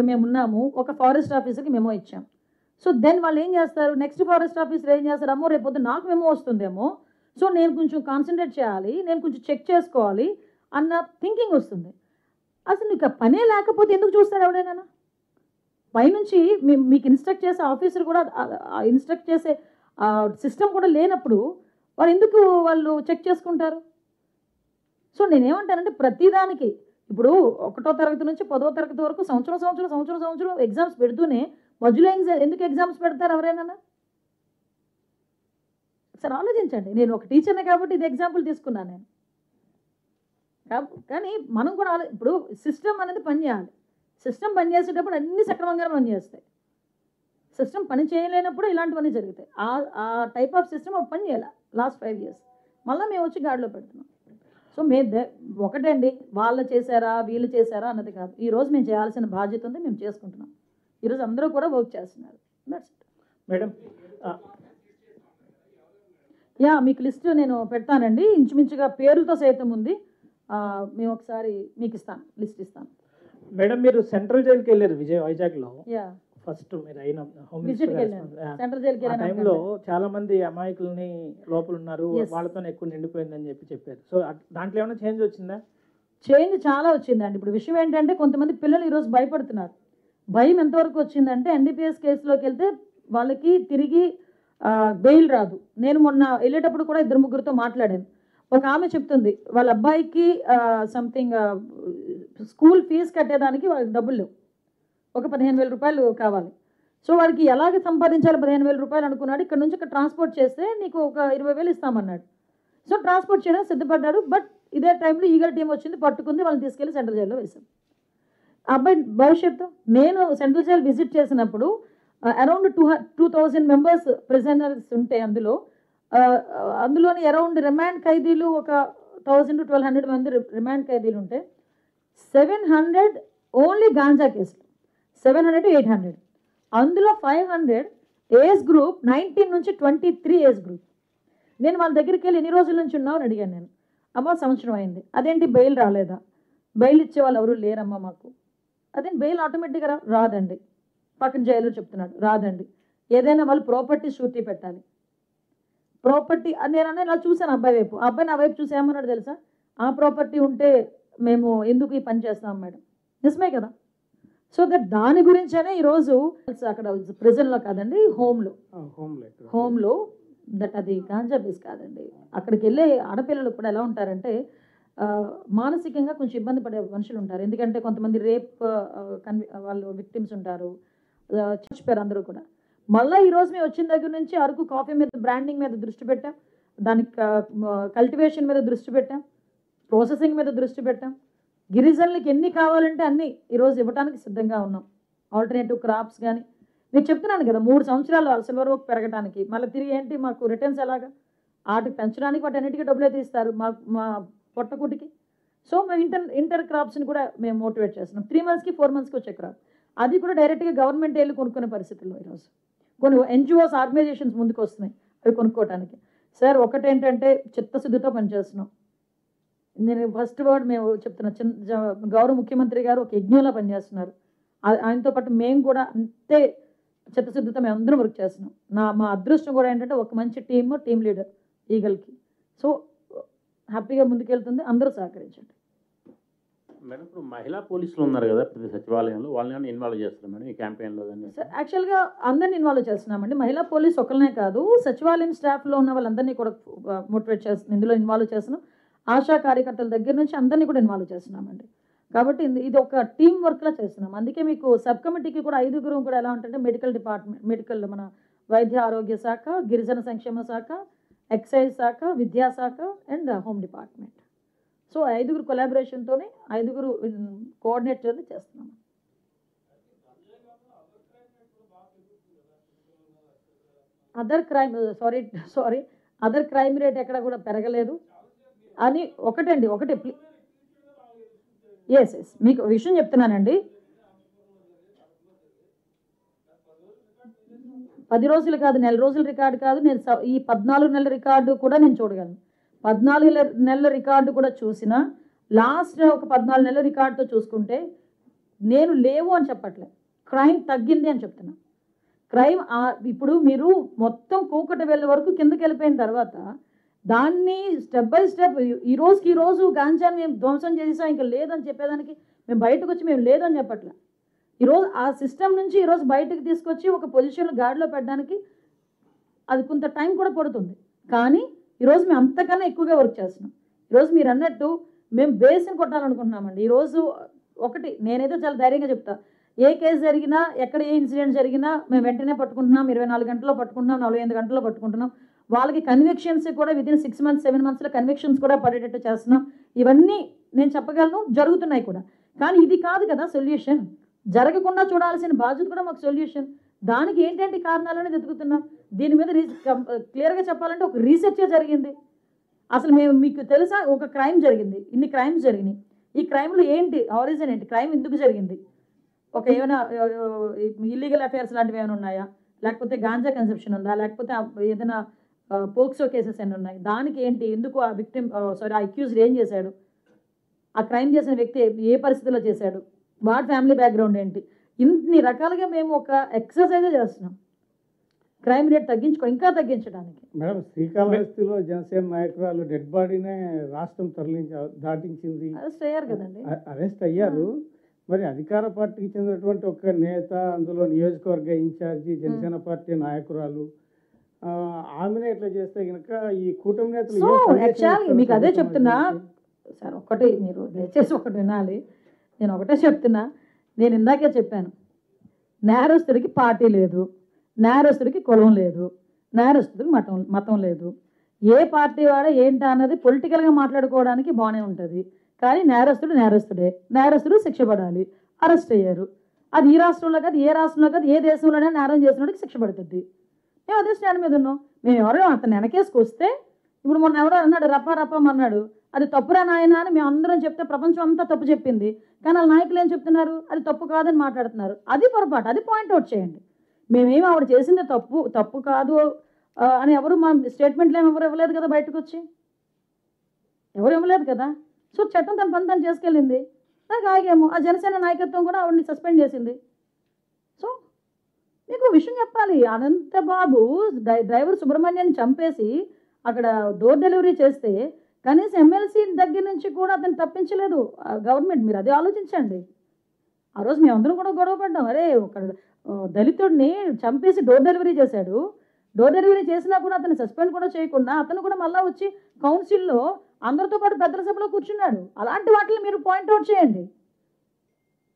మేము ఉన్నాము, ఒక ఫారెస్ట్ ఆఫీసర్కి మెమో ఇచ్చాం. సో దెన్ వాళ్ళు ఏం చేస్తారు, నెక్స్ట్ ఫారెస్ట్ ఆఫీసర్ ఏం చేస్తారు, అమ్మో రేపు నాకు మెమో వస్తుందేమో, సో నేను కొంచెం కాన్సన్ట్రేట్ చేయాలి, నేను కొంచెం చెక్ చేసుకోవాలి అన్న థింకింగ్ వస్తుంది. అసలు నీకు పనే లేకపోతే ఎందుకు చూస్తాడు ఎవడైనా? పైనుంచి మీకు ఇన్స్ట్రక్ట్ చేసే ఆఫీసర్ కూడా ఇన్స్ట్రక్ట్ చేసే సిస్టమ్ కూడా లేనప్పుడు వాళ్ళు చెక్ చేసుకుంటారు. సో నేనేమంటానంటే ప్రతిదానికి ఇప్పుడు 1వ తరగతి నుంచి 10వ తరగతి వరకు సంవత్సరం ఎగ్జామ్స్ పెడుతూనే మధ్యలో ఎందుకు ఎగ్జామ్స్ పెడతారు ఎవరైనా? ఒకసారి ఆలోచించండి. నేను ఒక టీచర్నే కాబట్టి ఇది ఎగ్జాంపుల్ తీసుకున్నాను నేను. కానీ మనం కూడా ఇప్పుడు సిస్టమ్ అనేది పనిచేయాలి. సిస్టమ్ పనిచేసేటప్పుడు అన్ని సక్రమంగా పనిచేస్తాయి. సిస్టమ్ పని చేయలేనప్పుడు ఇలాంటివన్నీ జరుగుతాయి. ఆ టైప్ ఆఫ్ సిస్టమ్ ఒక పని చేయాలి లాస్ట్ 5 years. మళ్ళీ మేము వచ్చి గాడిలో పెడుతున్నాం. సో ఒకటండి, వాళ్ళు చేశారా వీళ్ళు చేశారా అన్నది కాదు. ఈరోజు మేము చేయాల్సిన బాధ్యత ఉంది, మేము చేసుకుంటున్నాం. ఈరోజు అందరూ కూడా వర్క్ చేస్తున్నారు. That's it. మేడం, మీకు లిస్ట్ నేను పెడతానండి, ఇంచుమించుగా పేర్లతో సైతం ఉంది. మేము ఒకసారి మీకు లిస్ట్ ఇస్తాను. మేడం మీరు సెంట్రల్ జైలుకి వెళ్ళారు వైజాగ్లో. ఫస్ట్ మీరు అయిన హోమ్ మినిస్టర్ టైంలో చాలా మంది అమాయకుల్ని లోపల ఉన్నారు, వాళ్ళతో ఎక్కువ నిండిపోయిందని చెప్పారు. సో దాంట్లో ఏమైనా చేంజ్ వచ్చిందా? చేంజ్ చాలా వచ్చిందండి. ఇప్పుడు విషయం ఏంటంటే కొంతమంది పిల్లలు ఈరోజు భయపడుతున్నారు. భయం ఎంతవరకు వచ్చిందంటే ఎన్డీపీఎస్ కేసులోకి వెళ్తే వాళ్ళకి తిరిగి బెయిల్ రాదు. నేను మొన్న వెళ్ళేటప్పుడు కూడా 2-3 మాట్లాడాను. ఒక ఆమె చెప్తుంది వాళ్ళ అబ్బాయికి సంథింగ్ స్కూల్ ఫీజు కట్టేదానికి వాళ్ళకి డబ్బులు లేవు, ఒక 15,000 రూపాయలు కావాలి. సో వాడికి ఎలాగ సంపాదించాలి 15,000 రూపాయలు అనుకున్నాడు. ఇక్కడ నుంచి ఇక్కడ ట్రాన్స్పోర్ట్ చేస్తే నీకు ఒక 20,000 ఇస్తామన్నాడు. సో ట్రాన్స్పోర్ట్ చేయడానికి సిద్ధపడ్డాడు. బట్ ఇదే టైంలో ఈగల్ టీం వచ్చింది, పట్టుకుంది, వాళ్ళని తీసుకెళ్ళి సెంట్రల్ జైల్లో వేశాం. అబ్బాయి భవిష్యత్తు, నేను సెంట్రల్ జైలు విజిట్ చేసినప్పుడు అరౌండ్ 2,000 మెంబర్స్ ప్రిజనర్స్ ఉంటే అందులోని అరౌండ్ రిమాండ్ ఖైదీలు ఒక 1,000 to 1,200 మంది రిమాండ్ ఖైదీలు ఉంటే 700 ఓన్లీ గాంజా కేసులు, 700 to 800. అందులో 500 ఏజ్ గ్రూప్ 19 నుంచి 23 ఏజ్ గ్రూప్. నేను వాళ్ళ దగ్గరికి వెళ్ళి ఎన్ని రోజుల నుంచి ఉన్నావు అని అడిగాను. నేను అమ్మ సంవత్సరం అయింది. అదేంటి బెయిల్ రాలేదా? బెయిల్ ఇచ్చే వాళ్ళు ఎవరు లేరమ్మా మాకు. అదేంటి బెయిల్ ఆటోమేటిక్గా రాదండి. పక్కన జైలు చెప్తున్నాడు రాదండి. ఏదైనా వాళ్ళు ప్రాపర్టీ షూరిటీ పెట్టాలి. ప్రాపర్టీ నేను ఇలా చూశాను అబ్బాయి వైపు. ఆ అబ్బాయి నా వైపు చూసి ఏమన్నాడు తెలుసా, ఆ ప్రాపర్టీ ఉంటే మేము ఎందుకు ఈ పని చేస్తాం మేడం. నిజమే కదా. సో దాని గురించనే ఈరోజు అక్కడ ప్రిజన్లో కాదండి, హోమ్లో అది గాంజా బేస్ కాదండి. అక్కడికి వెళ్ళే ఆడపిల్లలు కూడా ఎలా ఉంటారంటే మానసికంగా కొంచెం ఇబ్బంది పడే మనుషులు ఉంటారు. ఎందుకంటే కొంతమంది రేప్ వాళ్ళు విక్టిమ్స్ ఉంటారు, చచ్చిపోయారు అందరూ కూడా. మళ్ళీ ఈరోజు మేము వచ్చిన దగ్గర నుంచి అరకు కాఫీ మీద బ్రాండింగ్ మీద దృష్టి పెట్టాం, దానికి కల్టివేషన్ మీద దృష్టి పెట్టాం, ప్రాసెసింగ్ మీద దృష్టి పెట్టాం. గిరిజనులకి ఎన్ని కావాలంటే అన్నీ ఈరోజు ఇవ్వడానికి సిద్ధంగా ఉన్నాం. ఆల్టర్నేటివ్ క్రాప్స్ కానీ మీకు చెప్తున్నాను కదా, 3 సంవత్సరాలు సిల్వర్ ఓక్ పెరగడానికి, మళ్ళీ తిరిగి ఏంటి మాకు రిటర్న్స్ ఎలాగా, వాటికి పెంచడానికి వాటి అన్నిటికీ డబ్బులు అయితే ఇస్తారు మా పొట్టకుటికి. సో మేము ఇంటర్ క్రాప్స్ని కూడా మేము మోటివేట్ చేస్తున్నాం. 3 monthsకి 4 monthsకి వచ్చే క్రాప్, అది కూడా డైరెక్ట్గా గవర్నమెంట్ వెళ్ళి కొనుక్కునే పరిస్థితుల్లో ఈరోజు కొన్ని ఎన్జిఓస్ ఆర్గనైజేషన్స్ ముందుకు వస్తున్నాయి అవి కొనుక్కోవడానికి. సార్ ఒకటేంటంటే చిత్తశుద్ధితో పనిచేస్తున్నాం. నేను ఫస్ట్ వర్డ్ మేము చెప్తున్నా, గౌరవ ముఖ్యమంత్రి గారు ఒక యజ్ఞంలో పనిచేస్తున్నారు. ఆయనతో పాటు మేము కూడా అంతే చిత్తశుద్ధితో మేము అందరం వర్క్ చేస్తున్నాం. మా అదృష్టం కూడా ఏంటంటే ఒక మంచి టీమ్ లీడర్ ఈగల్కి. సో హ్యాపీగా ముందుకెళ్తుంది, అందరూ సహకరించండి. మేడం ఇప్పుడు మహిళా పోలీసులు ఉన్నారు కదా ప్రతి సచివాలయంలో, వాళ్ళని ఇన్వాల్వ్ చేస్తారు మేడం ఈ క్యాంపెయిన్లో? సార్ యాక్చువల్గా అందరిని ఇన్వాల్వ్ చేస్తున్నామండి. మహిళా పోలీస్ ఒకరినే కాదు, సచివాలయం స్టాఫ్లో ఉన్న వాళ్ళందరినీ కూడా మోటివేట్ చేస్తున్నాం, ఇందులో ఇన్వాల్వ్ చేస్తున్నాం. ఆశా కార్యకర్తల దగ్గర నుంచి అందరినీ కూడా ఇన్వాల్వ్ చేస్తున్నామండి. కాబట్టి ఇది ఒక టీం వర్క్లా చేస్తున్నాం. అందుకే మీకు సబ్ కమిటీకి కూడా 5గురు కూడా ఎలా ఉంటుంటే మెడికల్ డిపార్ట్మెంట్, మెడికల్ మన వైద్య ఆరోగ్య శాఖ, గిరిజన సంక్షేమ శాఖ, ఎక్సైజ్ శాఖ, విద్యాశాఖ అండ్ హోమ్ డిపార్ట్మెంట్. సో 5గురు కొలాబరేషన్తోనే 5గురు కోఆర్డినేటర్ని చేస్తున్నాం. అదర్ క్రైమ్ రేట్ ఎక్కడ కూడా పెరగలేదు అని ఒకటి ఎస్ మీకు విషయం చెప్తున్నానండి. 10 రోజులు కాదు, నెల రోజుల రికార్డు కాదు, నేను ఈ 14 నెలల రికార్డు కూడా నేను చూడగలను. 14 నెలల రికార్డు కూడా చూసినా లాస్ట్ ఒక 14 నెలల రికార్డుతో చూసుకుంటే నేను లేవు అని చెప్పట్లే, క్రైమ్ తగ్గింది అని చెప్తున్నా. క్రైమ్ ఇప్పుడు మీరు మొత్తం కూకట వెళ్ళే వరకు కిందకి వెళ్ళిపోయిన తర్వాత దాన్ని స్టెప్ బై స్టెప్ ఈ రోజు గాంజాని మేము ధ్వంసం చేసాం ఇంకా లేదని చెప్పేదానికి మేము బయటకు వచ్చి మేము లేదని చెప్పట్లే. ఈరోజు ఆ సిస్టమ్ నుంచి ఈరోజు బయటకు తీసుకొచ్చి ఒక పొజిషన్లో గాడిలో పెట్టడానికి అది కొంత టైం కూడా పడుతుంది. కానీ ఈరోజు మేము అంతకన్నా ఎక్కువగా వర్క్ చేస్తున్నాం. ఈరోజు మీరు అన్నట్టు మేము బేస్ని కొట్టాలనుకుంటున్నామండి. ఈరోజు ఒకటి నేనైతే చాలా ధైర్యంగా చెప్తా, ఏ కేసు జరిగినా ఎక్కడ ఏ ఇన్సిడెంట్ జరిగినా మేము వెంటనే పట్టుకుంటున్నాం, 24 గంటల్లో పట్టుకుంటున్నాం, 45 గంటల్లో పట్టుకుంటున్నాం. వాళ్ళకి కన్విక్షన్స్ కూడా వితిన్ 6 months 7 monthsలో కన్విక్షన్స్ కూడా పడేటట్టు చేస్తున్నాం. ఇవన్నీ నేను చెప్పగలను, జరుగుతున్నాయి కూడా. కానీ ఇది కాదు కదా సొల్యూషన్. జరగకుండా చూడాల్సిన బాధ్యత కూడా మాకు సొల్యూషన్. దానికి ఏంటంటే కారణాలని వెతుకుతున్నాం. దీని మీద క్లియర్గా చెప్పాలంటే ఒక రీసెర్చే జరిగింది. అసలు మీకు తెలుసా, ఒక క్రైమ్ జరిగింది, ఇన్ని క్రైమ్స్ జరిగినాయి, ఈ క్రైమ్లో ఏంటి ఆరిజిన్ ఏంటి, క్రైమ్ ఎందుకు జరిగింది, ఒక ఏమైనా ఇల్లీగల్ అఫైర్స్ లాంటివి ఏమైనా ఉన్నాయా, లేకపోతే గాంజా కన్సెప్షన్ ఉందా, లేకపోతే ఏదైనా పోక్సో కేసెస్ ఎన్ని ఉన్నాయి, దానికి ఏంటి, ఎందుకు ఆ విక్టిమ్ ఆ అక్యూజ్డ్ ఏం చేశాడు, ఆ క్రైమ్ చేసిన వ్యక్తి ఏ పరిస్థితిలో చేశాడు, వాడి ఫ్యామిలీ బ్యాక్గ్రౌండ్ ఏంటి, ఇన్ని రకాలుగా మేము ఒక ఎక్సర్సైజే చేస్తున్నాం క్రైమ్ రేట్ ఇంకా తగ్గించడానికి. మేడం, శ్రీకాళహస్తిలో జనసేన నాయకురాలు డెడ్ బాడీనే రాష్ట్రం దాటించింది, అరెస్ట్ అయ్యారు. మరి అధికార పార్టీకి చెందినటువంటి ఒక నేత, అందులో నియోజకవర్గ ఇన్ఛార్జి, జనసేన పార్టీ నాయకురాలు, ఆమెనే ఎట్లా చేస్తే కనుక ఈ కూటమి నేతలు మీకు అదే చెప్తున్నా సార్. ఒకటి మీరు దయచేసి ఒకటి వినాలి, నేను ఒకటే చెప్తున్నా. నేను ఇందాకే చెప్పాను, నేరస్తుడికి పార్టీ లేదు, నేరస్తుడికి కులం లేదు, నేరస్తుడికి మతం లేదు. ఏ పార్టీ వాడో ఏంటా అన్నది పొలిటికల్గా మాట్లాడుకోవడానికి బాగానే ఉంటుంది. కానీ నేరస్తుడు శిక్ష పడాలి. అరెస్ట్ అయ్యారు, అది ఈ రాష్ట్రంలో కాదు, ఏ రాష్ట్రంలో కాదు, ఏ దేశంలోనే నేరం చేసినోడికి శిక్ష పడుతుంది. మేము అదే స్టాండ్ మీద ఉన్నాం. మేము ఎవరో అతను వెనకేసుకొస్తే, ఇప్పుడు మొన్న ఎవరో అన్నాడు రప్పమన్నాడు, అది తప్పురా నాయన అని మేము అందరం చెప్తే ప్రపంచం అంతా తప్పు చెప్పింది. కానీ వాళ్ళ నాయకులు ఏం చెప్తున్నారు, అది తప్పు కాదని మాట్లాడుతున్నారు. అది పొరపాటు, అది పాయింట్అవుట్ చేయండి. మేమేమి ఆవిడ చేసింది తప్పు కాదు అని ఎవరు మా స్టేట్మెంట్లు ఎవరు ఇవ్వలేదు కదా, బయటకు వచ్చి ఎవరు ఇవ్వలేదు కదా. సో చట్టం తన పని తను చేసుకెళ్ళింది, దానికి ఆగాము. ఆ జనసేన నాయకత్వం కూడా ఆవిడని సస్పెండ్ చేసింది. సో మీకు విషయం చెప్పాలి, అనంతబాబు డ్రైవర్ సుబ్రహ్మణ్యాన్ని చంపేసి అక్కడ డోర్ డెలివరీ చేస్తే కనీసం ఎమ్మెల్సీ దగ్గర నుంచి కూడా అతను తప్పించలేదు గవర్నమెంట్. మీరు అదే ఆలోచించండి. ఆ రోజు మేమందరం కూడా గొడవ పడ్డాం, అరే ఒక దళితుడిని చంపేసి డోర్ డెలివరీ చేశాడు, డోర్ డెలివరీ చేసినా కూడా అతను సస్పెండ్ కూడా చేయకుండా అతను కూడా మళ్ళీ వచ్చి కౌన్సిల్లో అందరితో పాటు పెద్దల సభలో కూర్చున్నాడు. అలాంటి వాటిని మీరు పాయింట్అవుట్ చేయండి.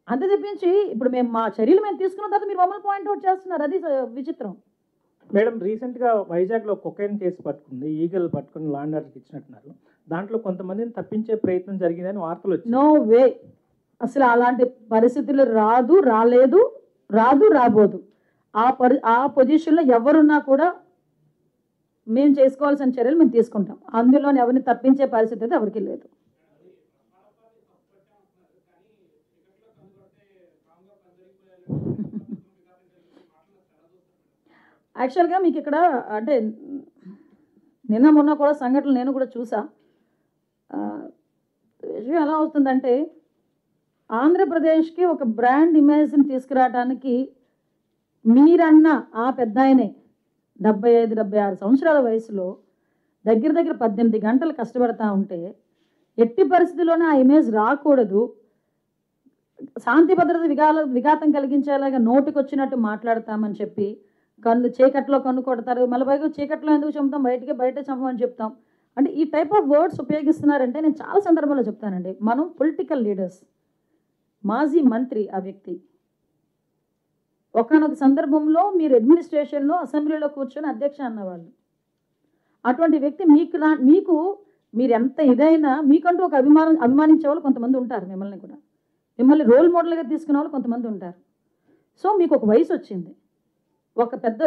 అంతే తెప్పించి ఇప్పుడు మా చర్యలు మేము తీసుకున్న తర్వాత మీరు మమ్మల్ని పాయింట్అవుట్ చేస్తున్నారు, అది విచిత్రం. మేడం, రీసెంట్గా వైజాగ్లో కొకైన్ కేసు పట్టుకుంది, ఈగలు పట్టుకుని లాండ్ ఆర్డర్కి ఇచ్చినట్టున్నారు. దాంట్లో కొంతమందిని తప్పించే ప్రయత్నం జరిగిందని వార్తలు వచ్చాయి. నో వే, అసలు అలాంటి పరిస్థితులు రాబోదు. ఆ పొజిషన్లో ఎవరున్నా కూడా మేము చేసుకోవాల్సిన చర్యలు మేము తీసుకుంటాం. అందులో ఎవరిని తప్పించే పరిస్థితి అయితే ఎవరికి లేదు. యాక్చువల్గా మీకు ఇక్కడ అంటే నిన్న మొన్న కూడా సంఘటనలు నేను కూడా చూసా. విషయం ఎలా అవుతుందంటే, ఆంధ్రప్రదేశ్కి ఒక బ్రాండ్ ఇమేజ్ని తీసుకురావడానికి మీరన్న ఆ పెద్ద ఆయనే 75-76 సంవత్సరాల వయసులో దగ్గర 18 గంటలు కష్టపడతా ఉంటే ఎట్టి పరిస్థితుల్లోనే ఆ ఇమేజ్ రాకూడదు, శాంతి భద్రత విఘాతం కలిగించేలాగా నోటికి వచ్చినట్టు మాట్లాడతామని చెప్పి చీకట్లో కన్ను కొడతారు, మళ్ళీ పైగా చీకట్లో ఎందుకు చంపుతాం, బయట చంపమని చెప్తాం. అంటే ఈ టైప్ ఆఫ్ వర్డ్స్ ఉపయోగిస్తున్నారంటే నేను చాలా సందర్భాల్లో చెప్తానండి, మనం పొలిటికల్ లీడర్స్, మాజీ మంత్రి ఆ వ్యక్తి. ఒకానొక సందర్భంలో మీరు అడ్మినిస్ట్రేషన్లో అసెంబ్లీలో కూర్చొని అధ్యక్ష అన్నవాళ్ళు. అటువంటి వ్యక్తి మీకు మీరు ఎంత ఇదైనా మీకంటూ ఒక అభిమానించే వాళ్ళు కొంతమంది ఉంటారు. మిమ్మల్ని రోల్ మోడల్గా తీసుకునే వాళ్ళు కొంతమంది ఉంటారు. సో మీకు ఒక వయసు వచ్చింది,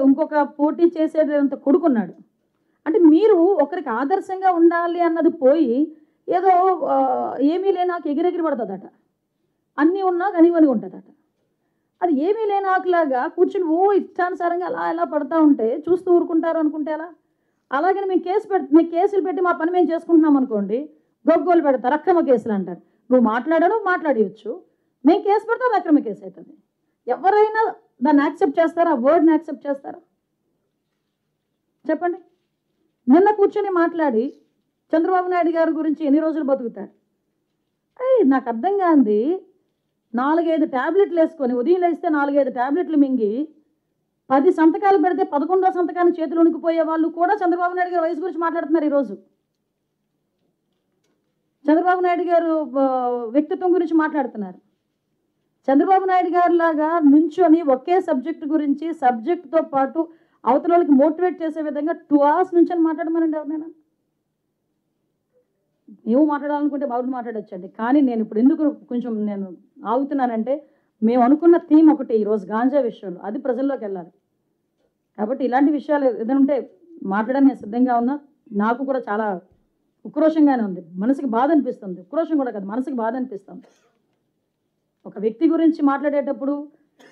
ఇంకొక పోటీ చేసేంత కొడుకున్నాడు. అంటే మీరు ఒకరికి ఆదర్శంగా ఉండాలి అన్నది పోయి ఏదో ఏమీ లేనాకు ఎగిరెగిరి పడుతుందట, అన్నీ ఉన్నా కనివని ఉంటుందట. అది ఏమీ లేనాకులాగా కూర్చుని ఇష్టానుసారంగా అలా ఎలా పడతా ఉంటే చూస్తూ ఊరుకుంటారు అనుకుంటే అలా. అలాగని మేము కేసులు పెట్టి మా పని మేము చేసుకుంటున్నాం అనుకోండి, గొగ్గోలు పెడతారు, అక్రమ కేసులు అంటారు. నువ్వు మాట్లాడవచ్చు, మేము కేసు పెడతాం, అది అక్రమ కేసు అవుతుంది. ఎవరైనా దాన్ని యాక్సెప్ట్ చేస్తారా? ఆ వర్డ్ని యాక్సెప్ట్ చేస్తారా? చెప్పండి. నిన్న కూర్చొని మాట్లాడి చంద్రబాబు నాయుడు గారి గురించి ఎన్ని రోజులు బతుకుతారు? నాకు అర్థం కాంది, 4-5 ట్యాబ్లెట్లు వేసుకొని ఉదయం లేస్తే 4-5 ట్యాబ్లెట్లు మింగి 10 సంతకాలు పెడితే 11వ సంతకాన్ని చేతులు ఉనికిపోయే వాళ్ళు కూడా చంద్రబాబు నాయుడు గారి వయసు గురించి మాట్లాడుతున్నారు ఈరోజు. చంద్రబాబు నాయుడు గారు వ్యక్తిత్వం గురించి మాట్లాడుతున్నారు. చంద్రబాబు నాయుడు గారు లాగా నుంచొని ఒకే సబ్జెక్టు గురించి సబ్జెక్టుతో పాటు అవతల వాళ్ళకి మోటివేట్ చేసే విధంగా 2 hours నుంచి మాట్లాడమనండి ఎవరినైనా. ನೀವು మాట్లాడాలనుకుంటే బాగుండి మాట్లాడొచ్చండి. కానీ నేను ఇప్పుడు ఎందుకు కొంచెం నేను ఆగుతున్నానంటే, మేము అనుకున్న థీమ్ ఒకటి ఈరోజు గాంజా విషయంలో, అది ప్రజల్లోకి వెళ్ళాలి. కాబట్టి ఇలాంటి విషయాలు ఏదైనా ఉంటే మాట్లాడడానికి నేను సిద్ధంగా ఉన్నా. నాకు కూడా చాలా ఉక్రోషంగానే ఉంది, మనసుకి బాధ అనిపిస్తుంది. ఉక్రోషం కూడా కాదు, మనసుకి బాధ అనిపిస్తుంది. ఒక వ్యక్తి గురించి మాట్లాడేటప్పుడు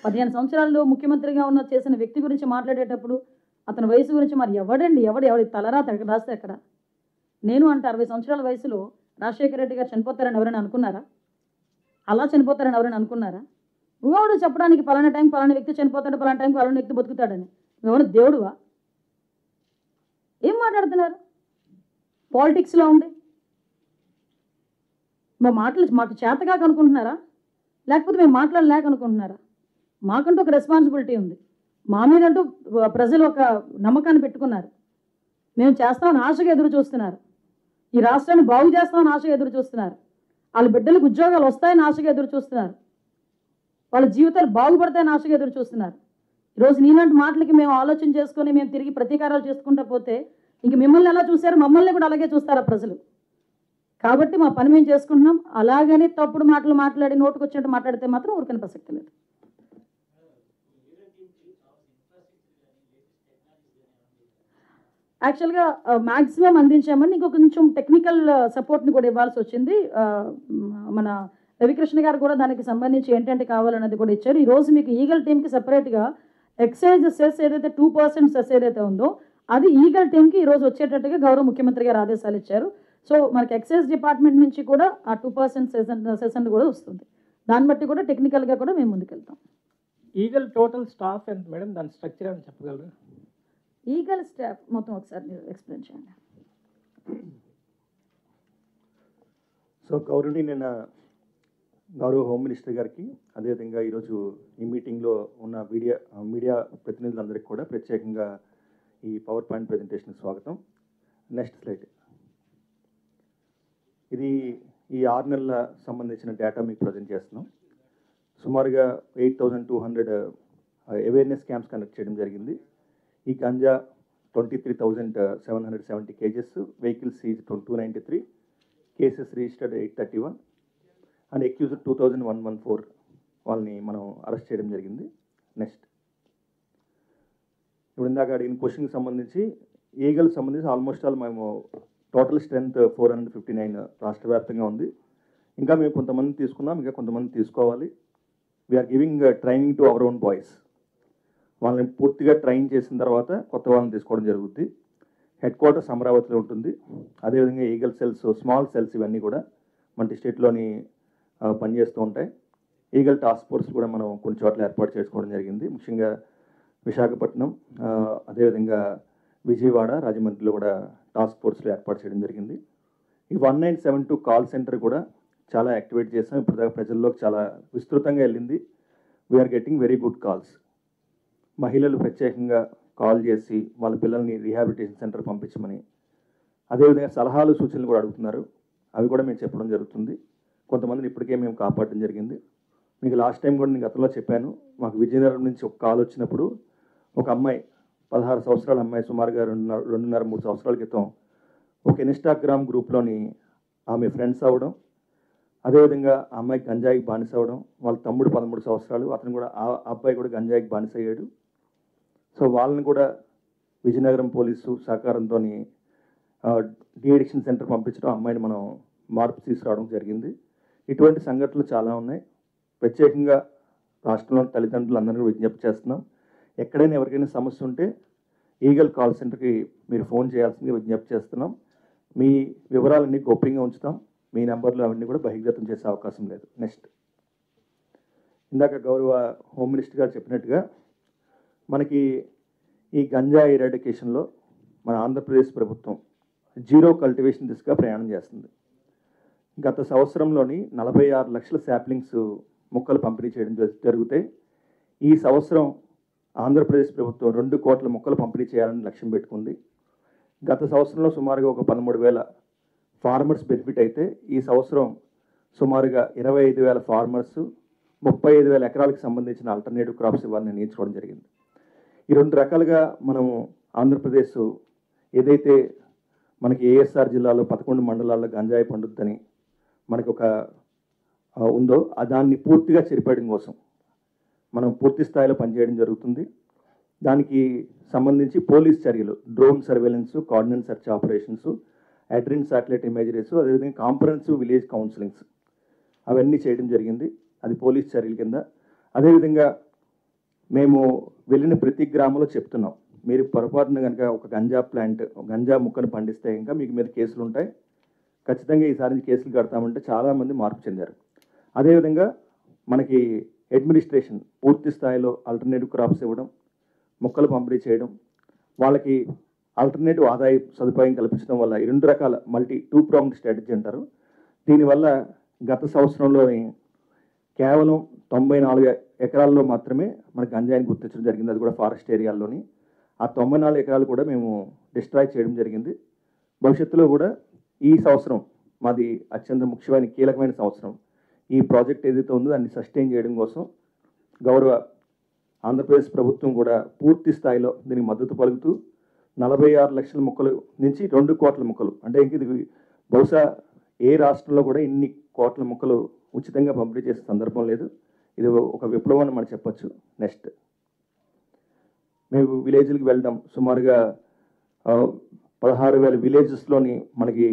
15 సంవత్సరాలు ముఖ్యమంత్రిగా చేసిన వ్యక్తి గురించి మాట్లాడేటప్పుడు అతని వయసు గురించి మరి ఎవడి తలరాత రాస్తే ఎక్కడ? నేను అంటే 60 సంవత్సరాల వయసులో రాజశేఖర రెడ్డి గారు చనిపోతారని ఎవరైనా అనుకున్నారా? అలా చనిపోతారని ఎవరైనా అనుకున్నారా? నువ్వెవడు చెప్పడానికి పలానా టైం పలానా వ్యక్తి చనిపోతాడు, పలానా టైం పలానా వ్యక్తి బతుకుతాడని? నువ్వెవరు దేవుడువా? ఏం మాట్లాడుతున్నారు? పాలిటిక్స్లో ఉండి మా మాటలు మాకు చేతగా అనుకుంటున్నారా? లేకపోతే మేము మాట్లాడలేక అనుకుంటున్నారా? మాకంటూ ఒక రెస్పాన్సిబిలిటీ ఉంది. మా మీదంటూ ప్రజలు ఒక నమ్మకాన్ని పెట్టుకున్నారు. మేము చేస్తామని ఆశగా ఎదురు చూస్తున్నారు. ఈ రాష్ట్రాన్ని బాగు చేస్తామని ఆశగా ఎదురు చూస్తున్నారు. వాళ్ళ బిడ్డలకు ఉద్యోగాలు వస్తాయని ఆశగా ఎదురు చూస్తున్నారు. వాళ్ళ జీవితాలు బాగుపడతాయని ఆశగా ఎదురు చూస్తున్నారు. ఈరోజు నీలాంటి మాటలకి మేము ఆలోచన చేసుకొని మేము తిరిగి ప్రతీకారాలు చేసుకుంటూ పోతే ఇంక మిమ్మల్ని ఎలా చూశారు, మమ్మల్ని కూడా అలాగే చూస్తారా ప్రజలు? కాబట్టి మా పని మేము చేసుకుంటున్నాం. అలాగని తప్పుడు మాటలు మాట్లాడి నోటుకు వచ్చినట్టు మాట్లాడితే మాత్రం ఊరికనే ప్రసక్తి లేదు. యాక్చువల్గా మ్యాక్సిమం అందించామని ఇంకొక కొంచెం టెక్నికల్ సపోర్ట్ని కూడా ఇవ్వాల్సి వచ్చింది. మన రవికృష్ణ గారు కూడా దానికి సంబంధించి ఏంటంటే కావాలన్నది కూడా ఇచ్చారు. ఈరోజు మీకు ఈగల్ టీమ్కి సపరేట్గా ఎక్సైజ్ సెస్ ఏదైతే 2% సెస్ ఏదైతే ఉందో అది ఈగల్ టీమ్కి ఈరోజు వచ్చేటట్టుగా గౌరవ ముఖ్యమంత్రి గారు ఆదేశాలు ఇచ్చారు. సో మనకి ఎక్సైజ్ డిపార్ట్మెంట్ నుంచి కూడా ఆ 2% సెషన్ కూడా వస్తుంది. దాన్ని బట్టి కూడా టెక్నికల్గా కూడా మేము ముందుకెళ్తాం. ఈగల్ టోటల్ స్టాఫ్ ఎంత మేడం, దాని స్ట్రక్చర్ అని చెప్పగలరు? ఈగల్ స్టాఫ్ మొత్తం ఒకసారి మీరు ఎక్స్ప్లెయిన్ చేయండి. సో నిన్న గౌరవ హోమ్ మినిస్టర్ గారికి, అదేవిధంగా ఈరోజు ఈ మీటింగ్లో ఉన్న మీడియా ప్రతినిధులందరికీ కూడా ప్రత్యేకంగా ఈ పవర్ పాయింట్ ప్రజెంటేషన్ స్వాగతం. Next slide. ఇది ఈ 6 నెలల సంబంధించిన డేటా మీకు ప్రజెంట్ చేస్తున్నాం. సుమారుగా 8,200 అవేర్నెస్ క్యాంప్స్ కండక్ట్ చేయడం జరిగింది. ఈ ganja 23,770 kgs, vehicles seize 293, cases registered 831 and accused 2,114 వాళ్ళని మనం అరెస్ట్ చేయడం జరిగింది. నెక్స్ట్, ఇప్పుడు ఇందాక అడిగిన క్వశ్చన్కి సంబంధించి ఈగల్ సంబంధించి ఆల్మోస్ట్ ఆల్ మేము టోటల్ స్ట్రెంత్ 459 రాష్ట్ర వ్యాప్తంగా ఉంది. ఇంకా మేము కొంతమంది తీసుకున్నాం, ఇంకా కొంతమంది తీసుకోవాలి. We're giving training to our own boys. వాళ్ళని పూర్తిగా ట్రైన్ చేసిన తర్వాత కొత్త వాళ్ళని తీసుకోవడం జరుగుద్ది. హెడ్ క్వార్టర్స్ అమరావతిలో ఉంటుంది. అదేవిధంగా ఈగల్ సెల్స్, స్మాల్ సెల్స్ ఇవన్నీ కూడా మన డిస్ట్రిక్ట్లోని పనిచేస్తూ ఉంటాయి. ఈగల్ టాస్క్ ఫోర్స్ కూడా మనం కొన్ని చోట్ల ఏర్పాటు చేసుకోవడం జరిగింది. ముఖ్యంగా విశాఖపట్నం, అదేవిధంగా విజయవాడ, రాజమండ్రిలో కూడా టాస్క్ ఫోర్స్లో ఏర్పాటు చేయడం జరిగింది. ఈ 1972 కాల్ సెంటర్ కూడా చాలా యాక్టివేట్ చేసాం. ఇప్పుడు ప్రజల్లోకి చాలా విస్తృతంగా వెళ్ళింది. We're getting very good calls. మహిళలు ప్రత్యేకంగా కాల్ చేసి వాళ్ళ పిల్లల్ని రీహాబిలిటేషన్ సెంటర్ పంపించమని, అదేవిధంగా సలహాలు సూచనలు కూడా అడుగుతున్నారు. అవి కూడా మేము చెప్పడం జరుగుతుంది. కొంతమందిని ఇప్పటికే మేము కాపాడడం జరిగింది. మీకు లాస్ట్ టైం కూడా నేను గతంలో చెప్పాను, మాకు విజయనగరం నుంచి ఒక కాల్ వచ్చినప్పుడు ఒక అమ్మాయి 16 సంవత్సరాల అమ్మాయి సుమారుగా 2.5-3 సంవత్సరాల క్రితం ఒక ఇన్స్టాగ్రామ్ గ్రూప్లోని ఆమె ఫ్రెండ్స్ అవ్వడం, అదేవిధంగా ఆ అమ్మాయికి గంజాయికి బానిస అవ్వడం, వాళ్ళ తమ్ముడు 13 సంవత్సరాలు, అతను కూడా ఆ అబ్బాయి కూడా గంజాయికి బానిస అయ్యాడు. సో వాళ్ళని కూడా విజయనగరం పోలీసు సహకారంతో డీఅడిక్షన్ సెంటర్ పంపించడం, అమ్మాయిని మనం మార్పు తీసుకురావడం జరిగింది. ఇటువంటి సంఘటనలు చాలా ఉన్నాయి. ప్రత్యేకంగా రాష్ట్రంలోని తల్లిదండ్రులందరినీ విజ్ఞప్తి చేస్తున్నాం, ఎక్కడైనా ఎవరికైనా సమస్య ఉంటే ఈగల్ కాల్ సెంటర్కి మీరు ఫోన్ చేయాల్సిందిగా విజ్ఞప్తి చేస్తున్నాం. మీ వివరాలన్నీ గోప్యంగా ఉంచుతాం, మీ నెంబర్లు అవన్నీ కూడా బహిర్గతం చేసే అవకాశం లేదు. నెక్స్ట్, ఇందాక గౌరవ హోమ్ మినిస్టర్ గారు చెప్పినట్టుగా మనకి ఈ గంజా ఎరాడికేషన్లో మన ఆంధ్రప్రదేశ్ ప్రభుత్వం జీరో కల్టివేషన్ దిశగా ప్రయాణం చేస్తుంది. గత సంవత్సరంలోని 46 లక్షల శాప్లింగ్స్ మొక్కలు పంపిణీ చేయడం జరిగితే ఈ సంవత్సరం ఆంధ్రప్రదేశ్ ప్రభుత్వం 2 కోట్ల మొక్కలు పంపిణీ చేయాలని లక్ష్యం పెట్టుకుంది. గత సంవత్సరంలో సుమారుగా ఒక 13,000 ఫార్మర్స్ బెనిఫిట్ అయితే ఈ సంవత్సరం సుమారుగా 25,000 ఫార్మర్స్ 35,000 ఎకరాలకు సంబంధించిన ఆల్టర్నేటివ్ క్రాప్స్ ఇవ్వాలని నిర్ణయించుకోవడం జరిగింది. ఈ 2 రకాలుగా మనము ఆంధ్రప్రదేశ్ ఏదైతే మనకి ఏఎస్ఆర్ జిల్లాలో 11 మండలాల్లో గంజాయి పండుద్దని మనకు ఒక ఉందో దాన్ని పూర్తిగా చెరిపేయడం కోసం మనం పూర్తి స్థాయిలో పనిచేయడం జరుగుతుంది. దానికి సంబంధించి పోలీస్ చర్యలు, drone surveillance, coordinate search operations, అడ్రిన్ శాటిలైట్ ఇమేజరీస్, అదేవిధంగా కాంప్రహెన్సివ్ విలేజ్ కౌన్సిలింగ్స్ అవన్నీ చేయడం జరిగింది. అది పోలీస్ చర్యల కింద. అదేవిధంగా మేము వెళ్ళిన ప్రతి గ్రామంలో చెప్తున్నాం, మీరు పొరపాటున కనుక ఒక గంజా ముక్కను పండిస్తే ఇంకా మీకు మీద కేసులు ఉంటాయి, ఖచ్చితంగా ఈసారి కేసులు కడతామంటే చాలామంది మార్పు చెందారు. అదేవిధంగా మనకి అడ్మినిస్ట్రేషన్ పూర్తి స్థాయిలో ఆల్టర్నేటివ్ క్రాప్స్ ఇవ్వడం, మొక్కలు పంపిణీ చేయడం, వాళ్ళకి ఆల్టర్నేటివ్ ఆదాయ సదుపాయం కల్పించడం వల్ల ఈ 2 రకాల టూ ప్రాంగ్డ్ స్ట్రాటజీ అంటారు. దీనివల్ల గత సంవత్సరంలోని కేవలం 94 ఎకరాల్లో మాత్రమే మనకు గంజాయిని గుర్తించడం జరిగింది. అది కూడా ఫారెస్ట్ ఏరియాల్లోని. ఆ 94 ఎకరాలు కూడా మేము డిస్ట్రాయ్ చేయడం జరిగింది. భవిష్యత్తులో కూడా ఈ సంవత్సరం మాది అత్యంత ముఖ్యమైన కీలకమైన సంవత్సరం. ఈ ప్రాజెక్ట్ ఏదైతే ఉందో దాన్ని సస్టైన్ చేయడం కోసం గౌరవ ఆంధ్రప్రదేశ్ ప్రభుత్వం కూడా పూర్తి స్థాయిలో దీనికి మద్దతు పలుకుతూ 46 లక్షల మొక్కలు నుంచి 2 కోట్ల మొక్కలు, అంటే ఇంక ఇది బహుశా ఏ రాష్ట్రంలో కూడా ఇన్ని కోట్ల మొక్కలు ఉచితంగా పంపిణీ చేసే సందర్భం లేదు. ఇది ఒక విప్లవం అని మనం చెప్పచ్చు. నెక్స్ట్, మేము విలేజ్లకు వెళ్ళడం, సుమారుగా 16,000 విలేజెస్లోని మనకి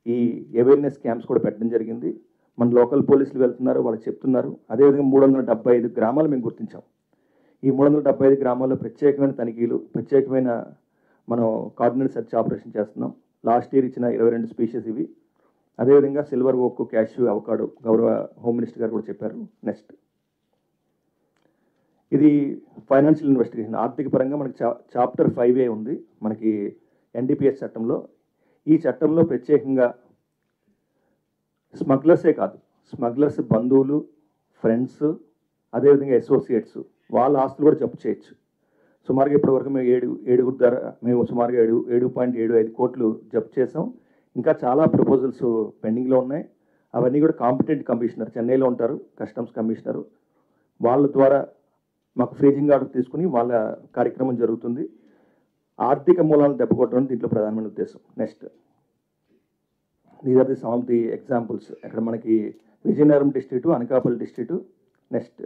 ఈ అవేర్నెస్ క్యాంప్స్ కూడా పెట్టడం జరిగింది. మన లోకల్ పోలీసులు వెళ్తున్నారు, వాళ్ళు చెప్తున్నారు. అదేవిధంగా 375 గ్రామాలు మేము గుర్తించాం. ఈ 375 గ్రామాల్లో ప్రత్యేకమైన తనిఖీలు, ప్రత్యేకమైన మనం కోఆర్డినేట్ సెర్చ్ ఆపరేషన్ చేస్తున్నాం. లాస్ట్ ఇయర్ ఇచ్చిన 22 స్పీషీస్ ఇవి. అదేవిధంగా సిల్వర్ ఓక్, క్యాష్యూ, అవకాడో గౌరవ హోమ్ మినిస్టర్ గారు కూడా చెప్పారు. నెక్స్ట్, ఇది ఫైనాన్షియల్ ఇన్వెస్టిగేషన్, ఆర్థిక పరంగా మనకి చాప్టర్ 5A ఉంది మనకి ఎన్డీపీఎస్ చట్టంలో. ఈ చట్టంలో ప్రత్యేకంగా స్మగ్లర్సే కాదు, స్మగ్లర్స్ బంధువులు, ఫ్రెండ్స్, అదేవిధంగా అసోసియేట్స్ వాళ్ళ ఆస్తులు కూడా జప్తు చేయొచ్చు. సుమారుగా ఇప్పటివరకు మేము ఏడుగురు ద్వారా మేము సుమారుగా 7.75 కోట్లు జప్తు చేసాం. ఇంకా చాలా ప్రపోజల్స్ పెండింగ్లో ఉన్నాయి. అవన్నీ కూడా కాంపిటెంట్ కమిషనర్ చెన్నైలో ఉంటారు, కస్టమ్స్ కమిషనరు, వాళ్ళ ద్వారా మాకు ఫ్రీజింగ్ ఆర్డర్ తీసుకుని వాళ్ళ కార్యక్రమం జరుగుతుంది. ఆర్థిక మూలాలను దెబ్బకొట్టడం దీంట్లో ప్రధానమైన ఉద్దేశం. Next, these are the some of the examples. ఇక్కడ మనకి Vizianagaram district, Anakapalli district, next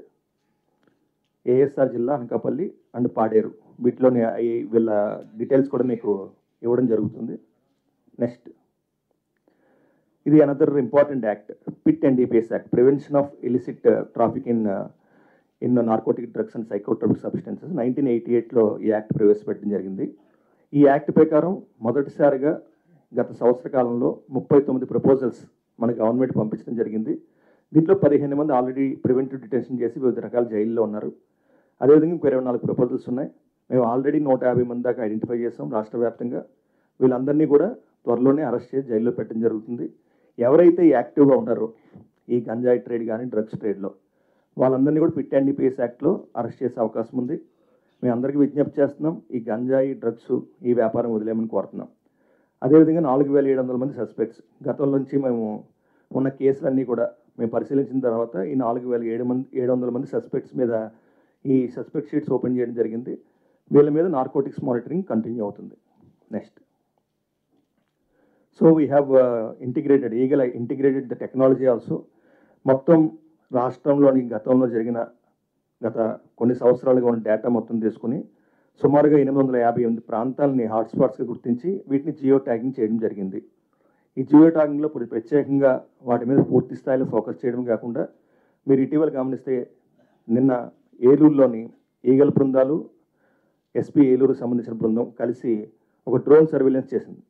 ASR జిల్లా, అనకాపల్లి అండ్ పాడేరు, వీటిలోని వీళ్ళ డీటెయిల్స్ కూడా మీకు ఇవ్వడం జరుగుతుంది. నెక్స్ట్, ఇది another important act, PIT NDPS act, prevention of illicit traffic in narcotic drugs and psychotropic substances. 1988లో ఈ యాక్ట్ ప్రవేశపెట్టడం జరిగింది. ఈ యాక్ట్ ప్రకారం మొదటిసారిగా గత సంవత్సర కాలంలో 39 ప్రపోజల్స్ మన గవర్నమెంట్ పంపించడం జరిగింది. దీంట్లో 15 మంది ఆల్రెడీ ప్రివెంటివ్ డిటెన్షన్ చేసి వివిధ రకాల జైల్లో ఉన్నారు. అదేవిధంగా 24 ప్రపోజల్స్ ఉన్నాయి. మేము ఆల్రెడీ 150 మంది దాకా ఐడెంటిఫై చేసాం రాష్ట్ర వ్యాప్తంగా. వీళ్ళందరినీ కూడా త్వరలోనే అరెస్ట్ చేసి జైల్లో పెట్టడం జరుగుతుంది. ఎవరైతే యాక్టివ్గా ఉన్నారో ఈ గంజాయి ట్రేడ్ కానీ డ్రగ్స్ ట్రేడ్లో, వాళ్ళందరినీ కూడా పిట్ ఎన్డీపీఎస్ యాక్ట్లో అరెస్ట్ చేసే అవకాశం ఉంది. మేము అందరికీ విజ్ఞప్తి చేస్తున్నాం, ఈ గంజాయి డ్రగ్స్ ఈ వ్యాపారం వదిలేమని కోరుతున్నాం. అదేవిధంగా 4,700 మంది సస్పెక్ట్స్, గతం నుంచి మేము ఉన్న కేసులన్నీ కూడా మేము పరిశీలించిన తర్వాత ఈ 4,700 మంది సస్పెక్ట్స్ మీద ఈ సస్పెక్ట్ షీట్స్ ఓపెన్ చేయడం జరిగింది. వీళ్ళ మీద నార్కోటిక్స్ మానిటరింగ్ కంటిన్యూ అవుతుంది. Next, so we have integrated integrated the technology also. మొత్తం రాష్ట్రంలోని గత కొన్ని సంవత్సరాలుగా ఉన్న డేటా మొత్తం తీసుకుని సుమారుగా 858 ప్రాంతాలని హాట్స్పాట్స్గా గుర్తించి వీటిని జియో ట్యాగింగ్ చేయడం జరిగింది. ఈ జియో ట్యాగింగ్లో ప్రత్యేకంగా వాటి మీద పూర్తి స్థాయిలో ఫోకస్ చేయడం కాకుండా మీరు ఇటీవల గమనిస్తే నిన్న ఏలూరులోని ఈగల్ బృందాలు, ఎస్పీ ఏలూరుకు సంబంధించిన బృందం కలిసి ఒక డ్రోన్ సర్వేలెన్స్ చేసింది.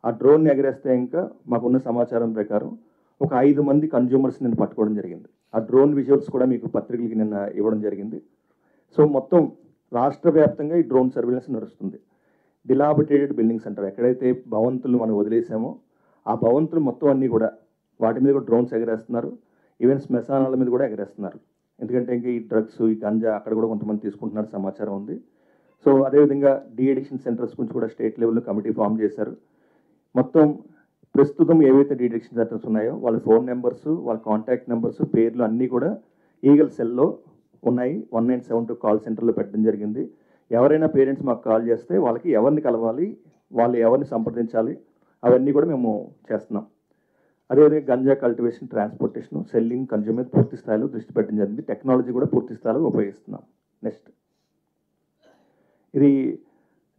ఆ డ్రోన్ని ఎగరేస్తే ఇంకా మాకున్న సమాచారం ప్రకారం ఒక 5 మంది కన్జ్యూమర్స్ నిన్న పట్టుకోవడం జరిగింది. ఆ డ్రోన్ విజువల్స్ కూడా మీకు పత్రికలకి నిన్న ఇవ్వడం జరిగింది. సో మొత్తం రాష్ట్ర వ్యాప్తంగా ఈ డ్రోన్ సర్వేలెన్స్ నడుస్తుంది. డిలాబిటేటెడ్ బిల్డింగ్స్ అంటారు, ఎక్కడైతే భవంతులు మనం వదిలేసామో ఆ భవంతులు మొత్తం అన్నీ కూడా వాటి మీద కూడా డ్రోన్స్ ఎగరేస్తున్నారు. ఈవెన్ శ్మశానాల మీద కూడా ఎగరేస్తున్నారు. ఎందుకంటే ఇంకా ఈ డ్రగ్స్, ఈ గంజా అక్కడ కూడా కొంతమంది తీసుకుంటున్నారు సమాచారం ఉంది. సో అదేవిధంగా డీఅడిక్షన్ సెంటర్స్ గురించి కూడా స్టేట్ లెవెల్లో కమిటీ ఫామ్ చేశారు. మొత్తం ప్రస్తుతం ఏవైతే డీఅడిక్షన్ సెంటర్స్ ఉన్నాయో వాళ్ళ ఫోన్ నెంబర్స్, వాళ్ళ కాంటాక్ట్ నెంబర్స్, పేర్లు అన్నీ కూడా ఈగల్ సెల్లో ఉన్నాయి. 1972 కాల్ సెంటర్లో పెట్టడం జరిగింది. ఎవరైనా పేరెంట్స్ మాకు కాల్ చేస్తే వాళ్ళకి ఎవరిని కలవాలి, వాళ్ళు ఎవరిని సంప్రదించాలి, అవన్నీ కూడా మేము చేస్తున్నాం. అదేవిధంగా ganja cultivation, transportation, selling, consume మీద పూర్తి స్థాయిలో దృష్టి పెట్టడం జరిగింది. టెక్నాలజీ కూడా పూర్తి స్థాయిలో ఉపయోగిస్తున్నాం. నెక్స్ట్, ఇది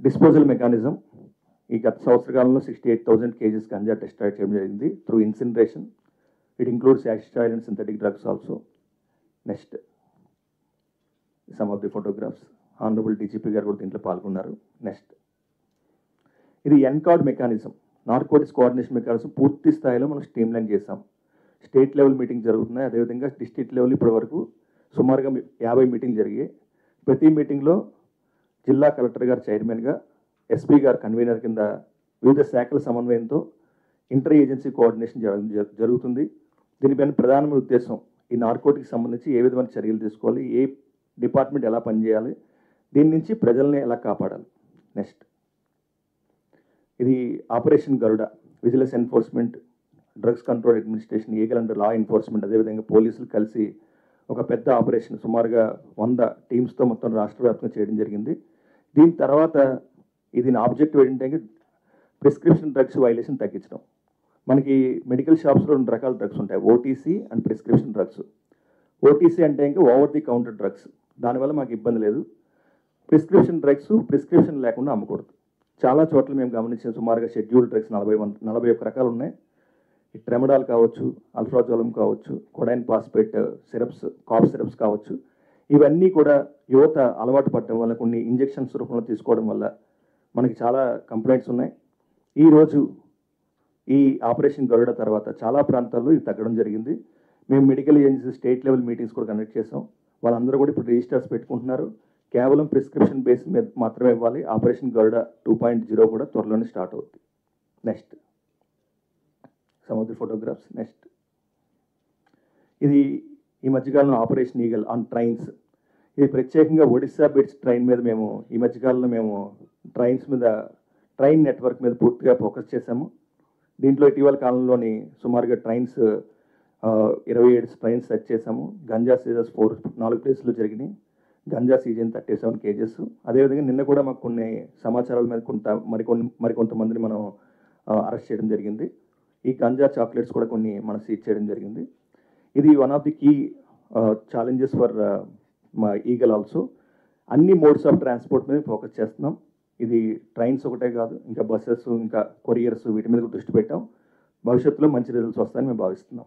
డిస్పోజల్ మెకానిజం. ఈ గత సంవత్సరకాలంలో 68,000 కేజీస్ గంజా డిస్ట్రాయ్ చేయడం జరిగింది through incineration. It includes hashish oil and synthetic drugs also. Next, some of the photographs. Honourable DGP గారు కూడా దీంట్లో పాల్గొన్నారు. నెక్స్ట్, ఇది NCORD mechanism, narcotics coordination mechanism పూర్తి స్థాయిలో మనం స్ట్రీమ్లైన్ చేసాం. స్టేట్ లెవెల్ మీటింగ్ జరుగుతున్నాయి. అదేవిధంగా డిస్ట్రిక్ట్ లెవెల్ ఇప్పటి వరకు సుమారుగా 50 మీటింగ్ జరిగాయి. ప్రతి మీటింగ్లో జిల్లా కలెక్టర్ గారు చైర్మన్గా, ఎస్పీ గారు కన్వీనర్ కింద వివిధ శాఖల సమన్వయంతో ఇంటర్ ఏజెన్సీ కోఆర్డినేషన్ జరుగుతుంది. దీనిపైన ప్రధానమైన ఉద్దేశం ఈ నార్కోటిక్స్ సంబంధించి ఏ విధమైన చర్యలు తీసుకోవాలి, ఏ డిపార్ట్మెంట్ ఎలా పనిచేయాలి, దీని నుంచి ప్రజల్ని ఎలా కాపాడాలి. నెక్స్ట్, ఇది operation Garuda, vigilance enforcement, drugs control administration, eagle and law enforcement, అదేవిధంగా పోలీసులు కలిసి ఒక పెద్ద ఆపరేషన్ సుమారుగా 100 టీమ్స్తో మొత్తం రాష్ట్ర వ్యాప్తంగా చేయడం జరిగింది. దీని తర్వాత దీని ఆబ్జెక్టివ్ ఏంటంటే ప్రిస్క్రిప్షన్ డ్రగ్స్ వైలేషన్ తగ్గించడం. మనకి మెడికల్ షాప్స్లో 2 రకాల డ్రగ్స్ ఉంటాయి, OTC and prescription drugs. OTC అంటే ఇంకా ఓవర్ ది కౌంటర్ డ్రగ్స్, దానివల్ల మాకు ఇబ్బంది లేదు. ప్రిస్క్రిప్షన్ డ్రగ్స్ ప్రిస్క్రిప్షన్ లేకుండా అమ్మకూడదు. చాలా చోట్ల మేము గమనించిన సుమారుగా షెడ్యూల్డ్ డ్రగ్స్ 41 రకాలు ఉన్నాయి. ఈ ట్రెమడాల్ కావచ్చు, అల్ఫ్రాజోలం కావచ్చు, codeine phosphate syrups, cough syrups కావచ్చు, ఇవన్నీ కూడా యువత అలవాటు పడటం వల్ల, కొన్ని ఇంజెక్షన్స్ రూపంలో తీసుకోవడం వల్ల మనకి చాలా కంప్లైంట్స్ ఉన్నాయి. ఈరోజు ఈ ఆపరేషన్ గరుడ తర్వాత చాలా ప్రాంతాల్లో ఇది తగ్గడం జరిగింది. మేము medical agency state level meetings కూడా కండక్ట్ చేసాం. వాళ్ళందరూ కూడా ఇప్పుడు రిజిస్టర్స్ పెట్టుకుంటున్నారు. కేవలం ప్రిస్క్రిప్షన్ బేస్ మీద మాత్రమే ఇవ్వాలి. ఆపరేషన్ గరుడ 2.0 కూడా త్వరలోనే స్టార్ట్ అవుతుంది. Next, some of the photographs. Next, ఇది ఈ మధ్యకాలంలో ఆపరేషన్ ఈగల్ ఆన్ ట్రైన్స్. ఇది ప్రత్యేకంగా ఒడిస్సా బిట్స్ ట్రైన్ మీద మేము ఈ మధ్యకాలంలో మేము ట్రైన్ నెట్వర్క్ మీద పూర్తిగా ఫోకస్ చేశాము. దీంట్లో ఇటీవల కాలంలోని సుమారుగా 27 ట్రైన్స్ సెట్ చేశాము. గంజా సీజర్స్ 4 ప్లేసులు జరిగినాయి. Ganja season 37 kgs. అదేవిధంగా నిన్న కూడా మాకు కొన్ని సమాచారాల మీద మరికొంతమందిని మనం అరెస్ట్ చేయడం జరిగింది. ఈ గంజా చాక్లెట్స్ కూడా కొన్ని మనం సీజ్ చేయడం జరిగింది. ఇది one of the key challenges for మా ఈగల్ ఆల్సో. అన్ని మోడ్స్ ఆఫ్ ట్రాన్స్పోర్ట్ మీద ఫోకస్ చేస్తున్నాం. ఇది ట్రైన్స్ ఒకటే కాదు, ఇంకా బస్సెస్, ఇంకా కొరియర్స్, వీటి మీద కూడా దృష్టి పెట్టాం. భవిష్యత్తులో మంచి రిజల్ట్స్ వస్తాయని మేము భావిస్తున్నాం.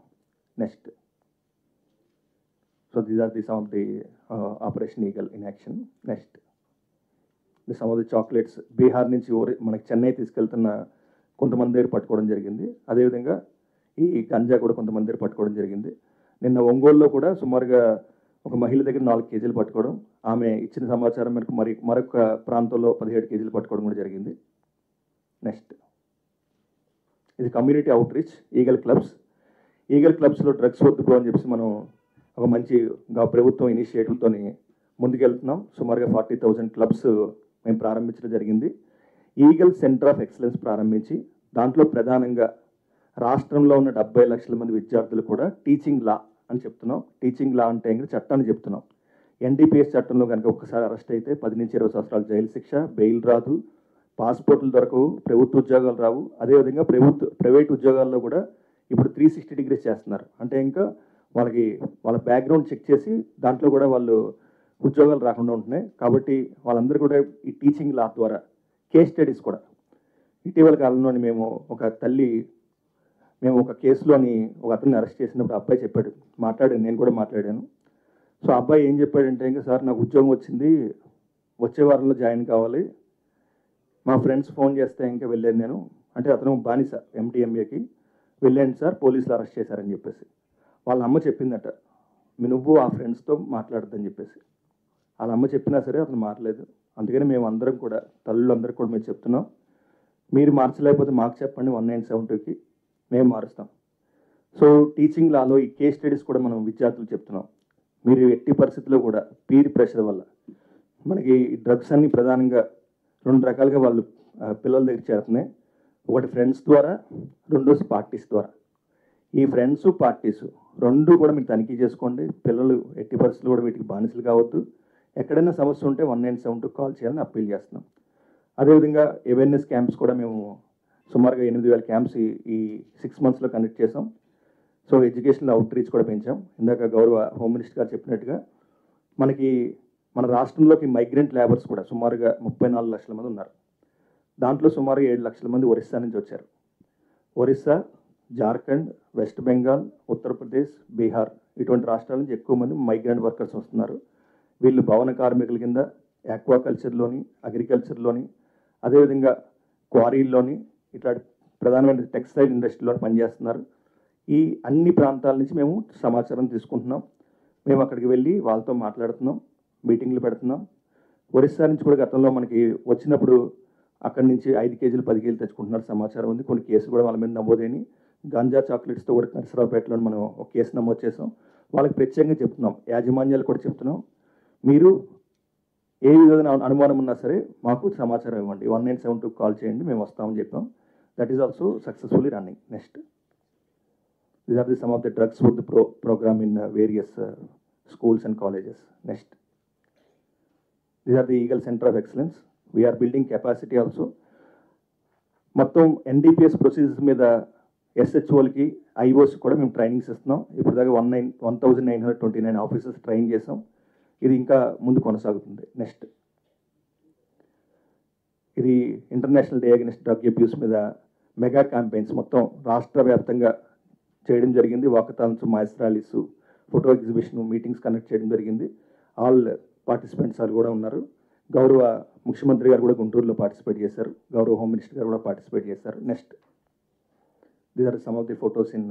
Next, so these are the some of the operation Eagle in action. Next, the some of the chocolates Bihar నుంచి మనకి చెన్నై తీసుకెళ్తున్న కొంతమంది దగ్గర పట్టుకోవడం జరిగింది. అదేవిధంగా ఈ గంజా కూడా కొంతమంది దగ్గర పట్టుకోవడం జరిగింది. నిన్న ఒంగోలులో కూడా సుమారుగా ఒక మహిళ దగ్గర 4 కేజీలు పట్టుకోవడం, ఆమె ఇచ్చిన సమాచారం మేరకు మరొక ప్రాంతంలో 17 కేజీలు పట్టుకోవడం కూడా జరిగింది. నెక్స్ట్, ఇది community outreach Eagle clubs. Eagle క్లబ్స్లో డ్రగ్స్ వద్దు అని చెప్పి మనం ఒక మంచి ప్రభుత్వం ఇనిషియేటివ్తో ముందుకెళ్తున్నాం. సుమారుగా 40,000 క్లబ్స్ మేము ప్రారంభించడం జరిగింది. ఈగల్ సెంటర్ ఆఫ్ ఎక్సలెన్స్ ప్రారంభించి దాంట్లో ప్రధానంగా రాష్ట్రంలో ఉన్న 70 లక్షల మంది విద్యార్థులు కూడా టీచింగ్ లా అని చెప్తున్నాం. టీచింగ్ లా అంటే ఇంకా చట్టాన్ని చెప్తున్నాం. ఎన్డీపీఎస్ చట్టంలో కనుక ఒక్కసారి అరెస్ట్ అయితే 10 నుంచి 20 సంవత్సరాలు జైలు శిక్ష, బెయిల్ రాదు, పాస్పోర్ట్లు దొరకవు, ప్రభుత్వ ఉద్యోగాలు రావు. అదేవిధంగా ప్రైవేట్ ఉద్యోగాల్లో కూడా ఇప్పుడు 360 డిగ్రీస్ చేస్తున్నారు. అంటే ఇంకా వాళ్ళ బ్యాక్గ్రౌండ్ చెక్ చేసి దాంట్లో కూడా వాళ్ళు ఉద్యోగాలు రాకుండా ఉంటున్నాయి. కాబట్టి వాళ్ళందరూ కూడా ఈ టీచింగ్ లా ద్వారా కేస్ స్టడీస్ కూడా ఇటీవల కాలంలోని మేము ఒక కేసులోని ఒక అతన్ని అరెస్ట్ చేసినప్పుడు అబ్బాయి చెప్పాడు, నేను కూడా మాట్లాడాను. సో అబ్బాయి ఏం చెప్పాడంటే, ఇంకా సార్ నాకు ఉద్యోగం వచ్చింది, వచ్చే వారంలో జాయిన్ కావాలి, మా ఫ్రెండ్స్ ఫోన్ చేస్తే ఇంకా వెళ్ళాను నేను. అంటే అతను బానిస ఎంటీఎంఏకి వెళ్ళాను సార్, పోలీసులు అరెస్ట్ చేశారని చెప్పేసి. వాళ్ళ అమ్మ చెప్పిందట, నువ్వు ఆ ఫ్రెండ్స్తో మాట్లాడద్దని చెప్పేసి. వాళ్ళ అమ్మ చెప్పినా సరే అతను మారలేదు. అందుకని మేము అందరం కూడా, తల్లులందరూ కూడా మేము చెప్తున్నాం, మీరు మార్చలేకపోతే మాకు చెప్పండి, 1972కి మేము మారుస్తాం. సో టీచింగ్ లాలో ఈ కేస్ స్టడీస్ కూడా మనం విద్యార్థులు చెప్తున్నాం. మీరు ఎట్టి పరిస్థితుల్లో కూడా పీర్ ప్రెషర్ వల్ల మనకి డ్రగ్స్ అన్ని ప్రధానంగా 2 రకాలుగా వాళ్ళు పిల్లల దగ్గర చేరుతున్నాయి. ఒకటి ఫ్రెండ్స్ ద్వారా, రెండోది పార్టీస్ ద్వారా. ఈ ఫ్రెండ్స్ పార్టీస్ 2 కూడా మీరు తనిఖీ చేసుకోండి. పిల్లలు ఎట్టి పరిస్థితులు కూడా వీటికి బానిసలు కావద్దు. ఎక్కడైనా సమస్య ఉంటే 1972 కాల్ చేయాలని అప్పీల్ చేస్తున్నాం. అదేవిధంగా అవేర్నెస్ క్యాంప్స్ కూడా మేము సుమారుగా 8,000 క్యాంప్స్ ఈ 6 monthsలో కండక్ట్ చేసాం. సో ఎడ్యుకేషనల్ అవుట్ రీచ్ కూడా పెంచాం. ఇందాక గౌరవ హోమ్ మినిస్టర్ గారు చెప్పినట్టుగా మన రాష్ట్రంలోకి మైగ్రెంట్ లేబర్స్ కూడా సుమారుగా 34 లక్షల మంది ఉన్నారు. దాంట్లో సుమారుగా 7 లక్షల మంది ఒరిస్సా నుంచి వచ్చారు. ఒరిస్సా, జార్ఖండ్, వెస్ట్ బెంగాల్, ఉత్తరప్రదేశ్, బీహార్ ఇటువంటి రాష్ట్రాల నుంచి ఎక్కువ మంది మైగ్రెంట్ వర్కర్స్ వస్తున్నారు. వీళ్ళు భవన కార్మికుల కింద ఆక్వాకల్చర్లోని, అగ్రికల్చర్లోని, అదేవిధంగా క్వారీల్లోని, ఇట్లా ప్రధానమైన టెక్స్టైల్ ఇండస్ట్రీలో పనిచేస్తున్నారు. ఈ అన్ని ప్రాంతాల నుంచి మేము సమాచారం తీసుకుంటున్నాం. మేము అక్కడికి వెళ్ళి వాళ్ళతో మాట్లాడుతున్నాం, మీటింగ్లు పెడుతున్నాం. ఒరిస్సా నుంచి కూడా గతంలో మనకి వచ్చినప్పుడు అక్కడి నుంచి 5 కేజీలు 10 కేజీలు తెచ్చుకుంటున్నారు సమాచారం ఉంది. కొన్ని కేసులు కూడా వాళ్ళ మీద నమోదైన గంజా చాక్లెట్స్తో కూడా నరసరావుపేటలో మనం ఒక కేసు నమోదు చేసాం. వాళ్ళకి ప్రత్యేకంగా చెప్తున్నాం, యాజమాన్యాలు కూడా చెప్తున్నాం, మీరు ఏ విధమైన అనుమానం ఉన్నా సరే మాకు సమాచారం ఇవ్వండి, 1972 కాల్ చేయండి, మేము వస్తామని చెప్పాం. That is also successfully running. Next, these are some of the drugs with the program in various schools and colleges. Next, these are the Eagle Center of Excellence. We are building capacity also. మొత్తం ఎన్డీపీఎస్ ప్రొసీజర్స్ మీద ఎస్హెచ్ఓలకి, ఐఓస్ కూడా మేము ట్రైనింగ్స్ ఇస్తున్నాం. ఇప్పుడు దాకా 1929 ఆఫీసర్స్ ట్రైన్ చేసాం. ఇది ఇంకా ముందు కొనసాగుతుంది. నెక్స్ట్, ఇది international day against drug abuse మీద మెగా క్యాంపెయిన్స్ మొత్తం రాష్ట్ర వ్యాప్తంగా చేయడం జరిగింది. Walkathons, mass rallies, photo exhibition, meetings conduct చేయడం జరిగింది. ఆల్ పార్టిసిపెంట్స్ వాళ్ళు కూడా ఉన్నారు. గౌరవ ముఖ్యమంత్రి గారు కూడా గుంటూరులో పార్టిసిపేట్ చేశారు. గౌరవ హోమ్ మినిస్టర్ గారు కూడా పార్టిసిపేట్ చేశారు. Next, these are some of the photos in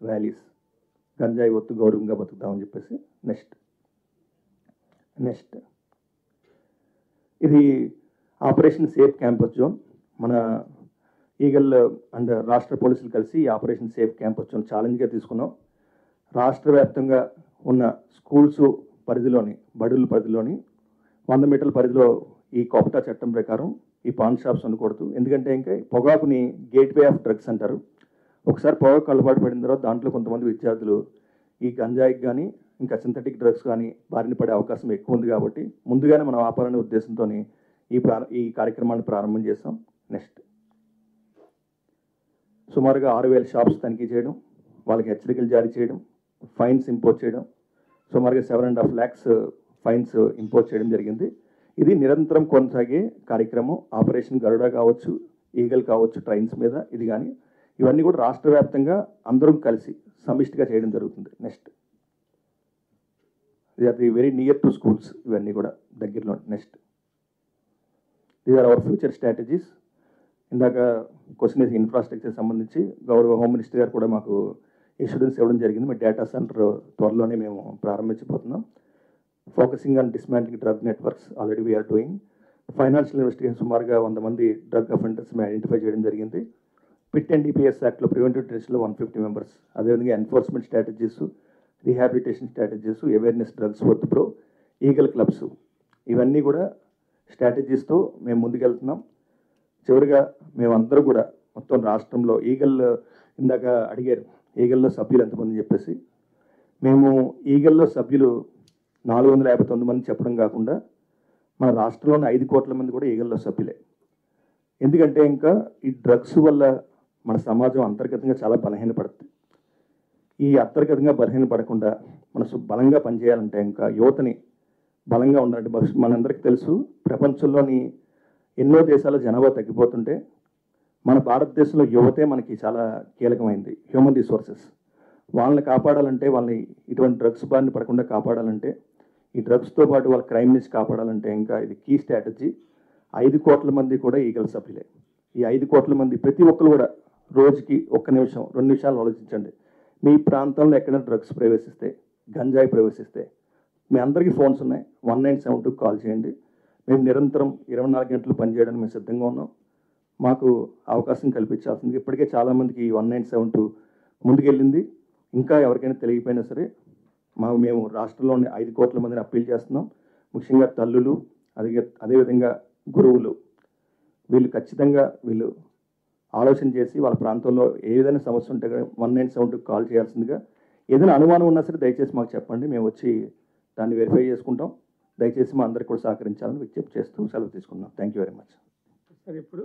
rallies. గంజాయి ఒత్తు గౌరవంగా బతుకుతామని చెప్పేసి. నెక్స్ట్, ఇది ఆపరేషన్ సేఫ్ క్యాంపస్ జోన్. మన ఈగల్ అండ్ రాష్ట్ర పోలీసులు కలిసి ఈ ఆపరేషన్ సేఫ్ క్యాంపస్ జోన్ ఛాలెంజ్గా తీసుకున్నాం. రాష్ట్ర వ్యాప్తంగా ఉన్న స్కూల్స్ పరిధిలోని, బడుల పరిధిలోని 100 మీటర్ల పరిధిలో ఈ కోపటా చట్టం ప్రకారం ఈ పాన్ షాప్స్ ఉండకూడదు. ఎందుకంటే ఇంకా పొగాకుని గేట్వే ఆఫ్ డ్రగ్స్ అంటారు. ఒకసారి పొగాకు అలవాటు పడిన తర్వాత దాంట్లో కొంతమంది విద్యార్థులు ఈ గంజాయికి కానీ ఇంకా సింథటిక్ డ్రగ్స్ కానీ బారిన పడే అవకాశం ఎక్కువ ఉంది. కాబట్టి ముందుగానే మనం ఆపాలనే ఉద్దేశంతో ఈ కార్యక్రమాన్ని ప్రారంభం చేస్తాం. నెక్స్ట్, సుమారుగా 6,000 షాప్స్ తనిఖీ చేయడం, వాళ్ళకి హెచ్చరికలు జారీ చేయడం, ఫైన్స్ ఇంపోజ్ చేయడం, సుమారుగా 7.5 lakhs ఫైన్స్ ఇంపోజ్ చేయడం జరిగింది. ఇది నిరంతరం కొనసాగే కార్యక్రమం. ఆపరేషన్ గరుడ కావచ్చు, ఈగల్ కావచ్చు, ట్రైన్స్ మీద ఇది కానీ ఇవన్నీ కూడా రాష్ట్ర వ్యాప్తంగా అందరం కలిసి సమిష్టిగా చేయడం జరుగుతుంది. నెక్స్ట్, ఇది are the very near to schools, ఇవన్నీ కూడా దగ్గరలో. Next, these are our future strategies. ఇందాక క్వశ్చన్ వేసి ఇన్ఫ్రాస్ట్రక్చర్ సంబంధించి గౌరవ హోమ్ మినిస్టర్ గారు కూడా మాకు ఇన్సూరెన్స్ ఇవ్వడం జరిగింది. మా డేటా సెంటర్ త్వరలోనే మేము ప్రారంభించబోతున్నాం. Focusing on dismantling drug networks already we're doing. Financial investigation సుమారుగా 100 మంది డ్రగ్ అఫెండర్స్ మేము ఐడెంటిఫై చేయడం జరిగింది. పిట్ అండ్ డిపిఎస్ యాక్ట్లో ప్రివెంటివ్ టెస్ట్లో 150 మెంబర్స్, అదేవిధంగా enforcement strategies, rehabilitation strategies, awareness drugs worth ప్రో, ఈగల్ క్లబ్స్, ఇవన్నీ కూడా స్ట్రాటజీస్తో మేము ముందుకెళ్తున్నాం. చివరిగా మేమందరూ కూడా మొత్తం రాష్ట్రంలో ఈగల్ ఇందాక అడిగారు ఈగల్లో సభ్యులు ఎంతమంది చెప్పేసి, మేము ఈగల్లో సభ్యులు 459 మంది చెప్పడం కాకుండా మన రాష్ట్రంలోని 5 కోట్ల మంది కూడా ఈగల్లో సభ్యులే. ఎందుకంటే ఇంకా ఈ డ్రగ్స్ వల్ల మన సమాజం అంతర్గతంగా చాలా బలహీనపడుతుంది. ఈ అంతర్గతంగా బలహీనపడకుండా మన బలంగా పనిచేయాలంటే ఇంకా యువతని బలంగా ఉండాలంటే మనందరికీ తెలుసు ప్రపంచంలోని ఎన్నో దేశాల జనాభా తగ్గిపోతుంటే మన భారతదేశంలో యువతే మనకి చాలా కీలకమైంది. హ్యూమన్ రిసోర్సెస్ వాళ్ళని కాపాడాలంటే, వాళ్ళని ఇటువంటి డ్రగ్స్ బారిన పడకుండా కాపాడాలంటే, ఈ డ్రగ్స్తో పాటు వాళ్ళ క్రైమ్ నుంచి కాపాడాలంటే ఇంకా ఇది కీ స్ట్రాటజీ. 5 కోట్ల మంది కూడా ఈగల్ సభ్యులే. ఈ 5 కోట్ల మంది ప్రతి ఒక్కరు కూడా రోజుకి 1 నిమిషం 2 నిమిషాలు ఆలోచించండి. మీ ప్రాంతంలో ఎక్కడైనా డ్రగ్స్ ప్రవేశిస్తే, గంజాయి ప్రవేశిస్తే మీ అందరికీ ఫోన్స్ ఉన్నాయి, 1972 కాల్ చేయండి. మేము నిరంతరం 24 గంటలు పనిచేయడానికి మేము సిద్ధంగా ఉన్నాం. మాకు అవకాశం కల్పించాల్సింది. ఇప్పటికే చాలామందికి 1972 ముందుకెళ్ళింది. ఇంకా ఎవరికైనా తెలియకపోయినా సరే మేము రాష్ట్రంలోని 5 కోట్ల మందిని అప్పీల్ చేస్తున్నాం. ముఖ్యంగా తల్లులు, అదేవిధంగా గురువులు, వీళ్ళు ఖచ్చితంగా ఆలోచన చేసి వాళ్ళ ప్రాంతంలో ఏ విధంగా సమస్య ఉంటే 1972 కాల్ చేయాల్సిందిగా. ఏదైనా అనుమానం ఉన్నా సరే దయచేసి మాకు చెప్పండి, మేము వచ్చి దాన్ని వెరిఫై చేసుకుంటాం. దయచేసి మా అందరికి కూడా సహకరించాలని విజ్ఞప్తి చేస్తూ సెలవు తీసుకున్నాం. Thank you very much. Sir, ఇప్పుడు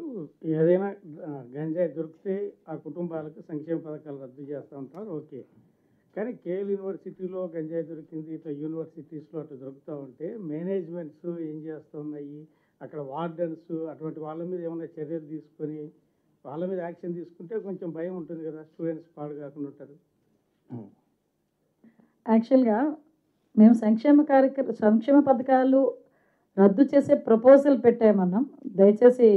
ఏదైనా గంజాయి దొరికితే ఆ కుటుంబాలకు సంక్షేమ పథకాలు రద్దు చేస్తూ ఉంటారు, ఓకే. కానీ కేఎల్ యూనివర్సిటీలో గంజాయి దొరికింది, ఇట్లా యూనివర్సిటీస్లో అట్లా దొరుకుతూ ఉంటే మేనేజ్మెంట్స్ ఏం చేస్తూ ఉన్నాయి, అక్కడ వార్డెన్స్ అటువంటి వాళ్ళ మీద ఏమైనా చర్యలు తీసుకొని వాళ్ళ మీద యాక్షన్ తీసుకుంటే కొంచెం భయం ఉంటుంది కదా, స్టూడెంట్స్ పాడు కాకుండా ఉంటారు. యాక్చువల్గా మేము సంక్షేమ పథకాలు రద్దు చేసే ప్రపోజల్ పెట్టామన్నాం. దయచేసి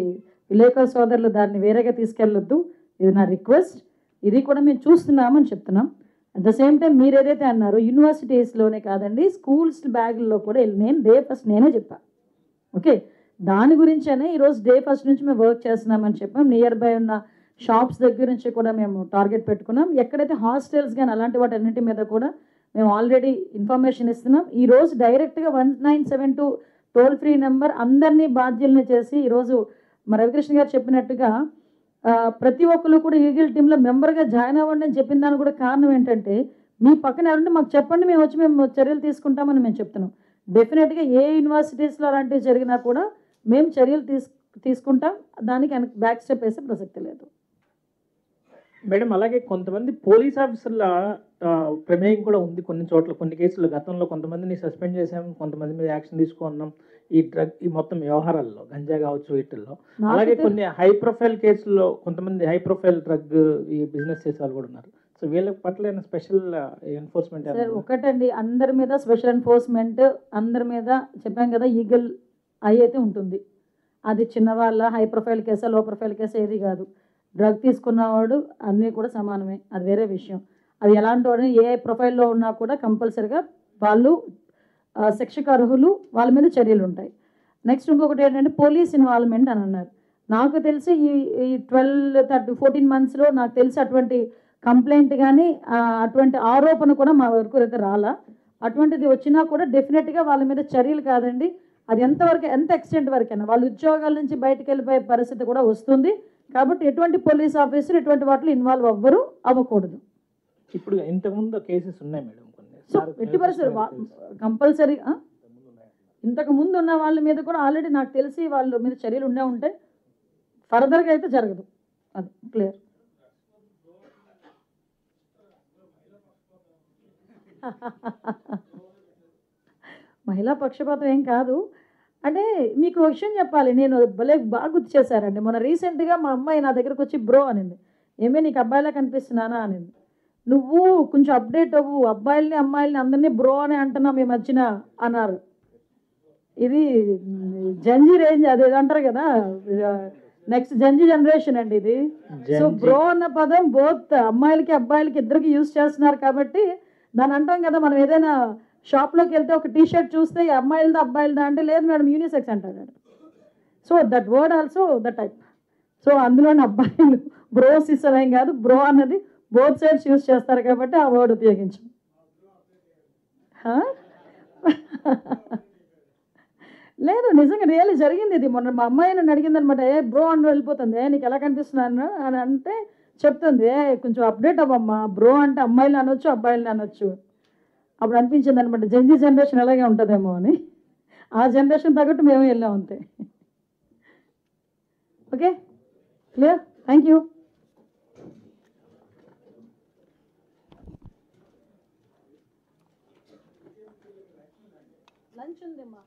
విలేకరుల సోదరులు దాన్ని వేరేగా తీసుకెళ్ళొద్దు, ఇది నా రిక్వెస్ట్. ఇది కూడా మేము చూస్తున్నామని చెప్తున్నాం. అట్ ద సేమ్ టైం మీరు ఏదైతే అన్నారో యూనివర్సిటీస్లోనే కాదండి, స్కూల్స్ బ్యాగుల్లో కూడా నేను డే ఫస్ట్ నేనే చెప్పాను, ఓకే. దాని గురించనే ఈరోజు డే ఫస్ట్ నుంచి మేము వర్క్ చేస్తున్నామని చెప్పాం. నియర్ బై ఉన్న షాప్స్ దగ్గర నుంచి కూడా మేము టార్గెట్ పెట్టుకున్నాం. ఎక్కడైతే హాస్టల్స్ కానీ అలాంటి వాటి అన్నింటి మీద కూడా మేము ఆల్రెడీ ఇన్ఫర్మేషన్ ఇస్తున్నాం. ఈరోజు డైరెక్ట్గా 1972 టోల్ ఫ్రీ నెంబర్ అందరినీ బాధ్యుల్ని చేసి ఈరోజు మా రవికృష్ణ గారు చెప్పినట్టుగా ప్రతి ఒక్కరు కూడా ఈగిల్ టీంలో మెంబర్గా జాయిన్ అవ్వండి అని చెప్పిన దానికి కూడా కారణం ఏంటంటే, మీ పక్కన ఎవరంటే మాకు చెప్పండి, మేము చర్యలు తీసుకుంటామని మేము చెప్తున్నాం. డెఫినెట్గా ఏ యూనివర్సిటీస్లో అలాంటివి జరిగినా కూడా మేము చర్యలు తీసుకుంటాం. దానికి బ్యాక్ స్టెప్ వేసే ప్రసక్తి లేదు. మేడం, అలాగే కొంతమంది పోలీస్ ఆఫీసర్ల ప్రమేయం కూడా ఉంది కొన్ని చోట్ల. కొన్ని కేసులు గతంలో కొంతమందిని సస్పెండ్ చేసాం, కొంతమంది మీద యాక్షన్ తీసుకున్నాం ఈ మొత్తం వ్యవహారాల్లో, గంజా కావచ్చు వీటిల్లో. అలాగే కొన్ని హై ప్రొఫైల్ కేసుల్లో కొంతమంది హై ప్రొఫైల్ డ్రగ్ ఈ బిజినెస్ చేసే వాళ్ళు కూడా ఉన్నారు. సో వీళ్ళ పట్ల స్పెషల్ ఎన్ఫోర్స్మెంట్? సార్ ఒకటండి, అందరి మీద స్పెషల్ ఎన్ఫోర్స్మెంట్, అందరి మీద చెప్పాం కదా, ఈగల్ ఐ అయితే ఉంటుంది. అది చిన్నవాళ్ళ హై ప్రొఫైల్ కేసా లో ప్రొఫైల్ కేసా ఏది కాదు. డ్రగ్ తీసుకున్నవాడు అన్నీ కూడా సమానమే, అది వేరే విషయం. అది ఎలాంటి వాడిని ఏ ప్రొఫైల్లో ఉన్నా కూడా కంపల్సరిగా వాళ్ళు శిక్షకు అర్హులు, వాళ్ళ మీద చర్యలు ఉంటాయి. నెక్స్ట్ ఇంకొకటి ఏంటంటే పోలీస్ ఇన్వాల్వ్మెంట్ అని అన్నారు. నాకు తెలిసి ఈ 14 monthsలో నాకు తెలిసి అటువంటి కంప్లైంట్ కానీ అటువంటి ఆరోపణ కూడా మా వరకు అయితే రాలా. అటువంటిది వచ్చినా కూడా డెఫినెట్గా వాళ్ళ మీద చర్యలు కాదండి, అది ఎంత ఎక్స్టెంట్ వరకైనా వాళ్ళ ఉద్యోగాల నుంచి బయటకు వెళ్ళిపోయే పరిస్థితి కూడా వస్తుంది. కాబట్టి ఎటువంటి పోలీస్ ఆఫీసర్ ఎటువంటి వాటిలో ఇన్వాల్వ్ అవ్వకూడదు. ఇప్పుడు ఇంతకుముందు కేసెస్ ఉన్నాయి మేడం కొన్ని. సో ఎట్టి పరిస్థితి కంపల్సరీ ఇంతకు ముందు ఉన్న వాళ్ళ మీద కూడా ఆల్రెడీ నాకు తెలిసి వాళ్ళ మీద చర్యలు ఉంటాయి. ఫర్దర్గా అయితే జరగదు, అది క్లియర్. మహిళా పక్షపాతం ఏం కాదు. అంటే మీకు విషయం చెప్పాలి, నేను బాగా గుర్తు చేశారండి. మొన్న రీసెంట్గా మా అమ్మాయి నా దగ్గరకు వచ్చి బ్రో అనింది. ఏమే నీకు అబ్బాయిలా కనిపిస్తున్నానా అనింది. నువ్వు కొంచెం అప్డేట్ అవ్వు, అబ్బాయిల్ని అమ్మాయిల్ని అందరినీ బ్రో అని అంటున్నాం ఈ మధ్యన అన్నారు. ఇది జంజీ రేంజ్, అది అంటారు కదా, నెక్స్ట్ జంజీ జనరేషన్ అండి ఇది. సో బ్రో అన్న పదం బోత్ అమ్మాయిలకి అబ్బాయిలకి ఇద్దరికి యూజ్ చేస్తున్నారు. కాబట్టి దాన్ని అంటాం కదా, మనం ఏదైనా షాప్లోకి వెళ్తే ఒక టీ షర్ట్ చూస్తే అమ్మాయిలదా అబ్బాయిలదా అంటే లేదు మేడం యూనిసెక్స్ అంటారు. So that word also the type. So అందులోని అబ్బాయిలు బ్రో సిస్టర్ ఏం కాదు, బ్రో అన్నది బోత్ సైడ్స్ యూజ్ చేస్తారు కాబట్టి ఆ వర్డ్ ఉపయోగించాం. లేదు నిజంగా రియల్లీ జరిగింది ఇది. మొన్న మా అమ్మాయి నన్ను అడిగింది అనమాట, ఏ బ్రో అని వెళ్ళిపోతుంది, నీకు ఎలా కనిపిస్తున్నాను అని అంటే చెప్తుంది, ఏ కొంచెం అప్డేట్ అవ్వమ్మా, బ్రో అంటే అమ్మాయిలు అనొచ్చు అబ్బాయిలు అనొచ్చు. అప్పుడు అనిపించింది అనమాట జెన్జీ జనరేషన్ అలాగే ఉంటుందేమో అని. ఆ జనరేషన్ తగ్గట్టు మేము వెళ్ళాం అంతే. Okay clear, thank you. Lunch ఉందమ్మా.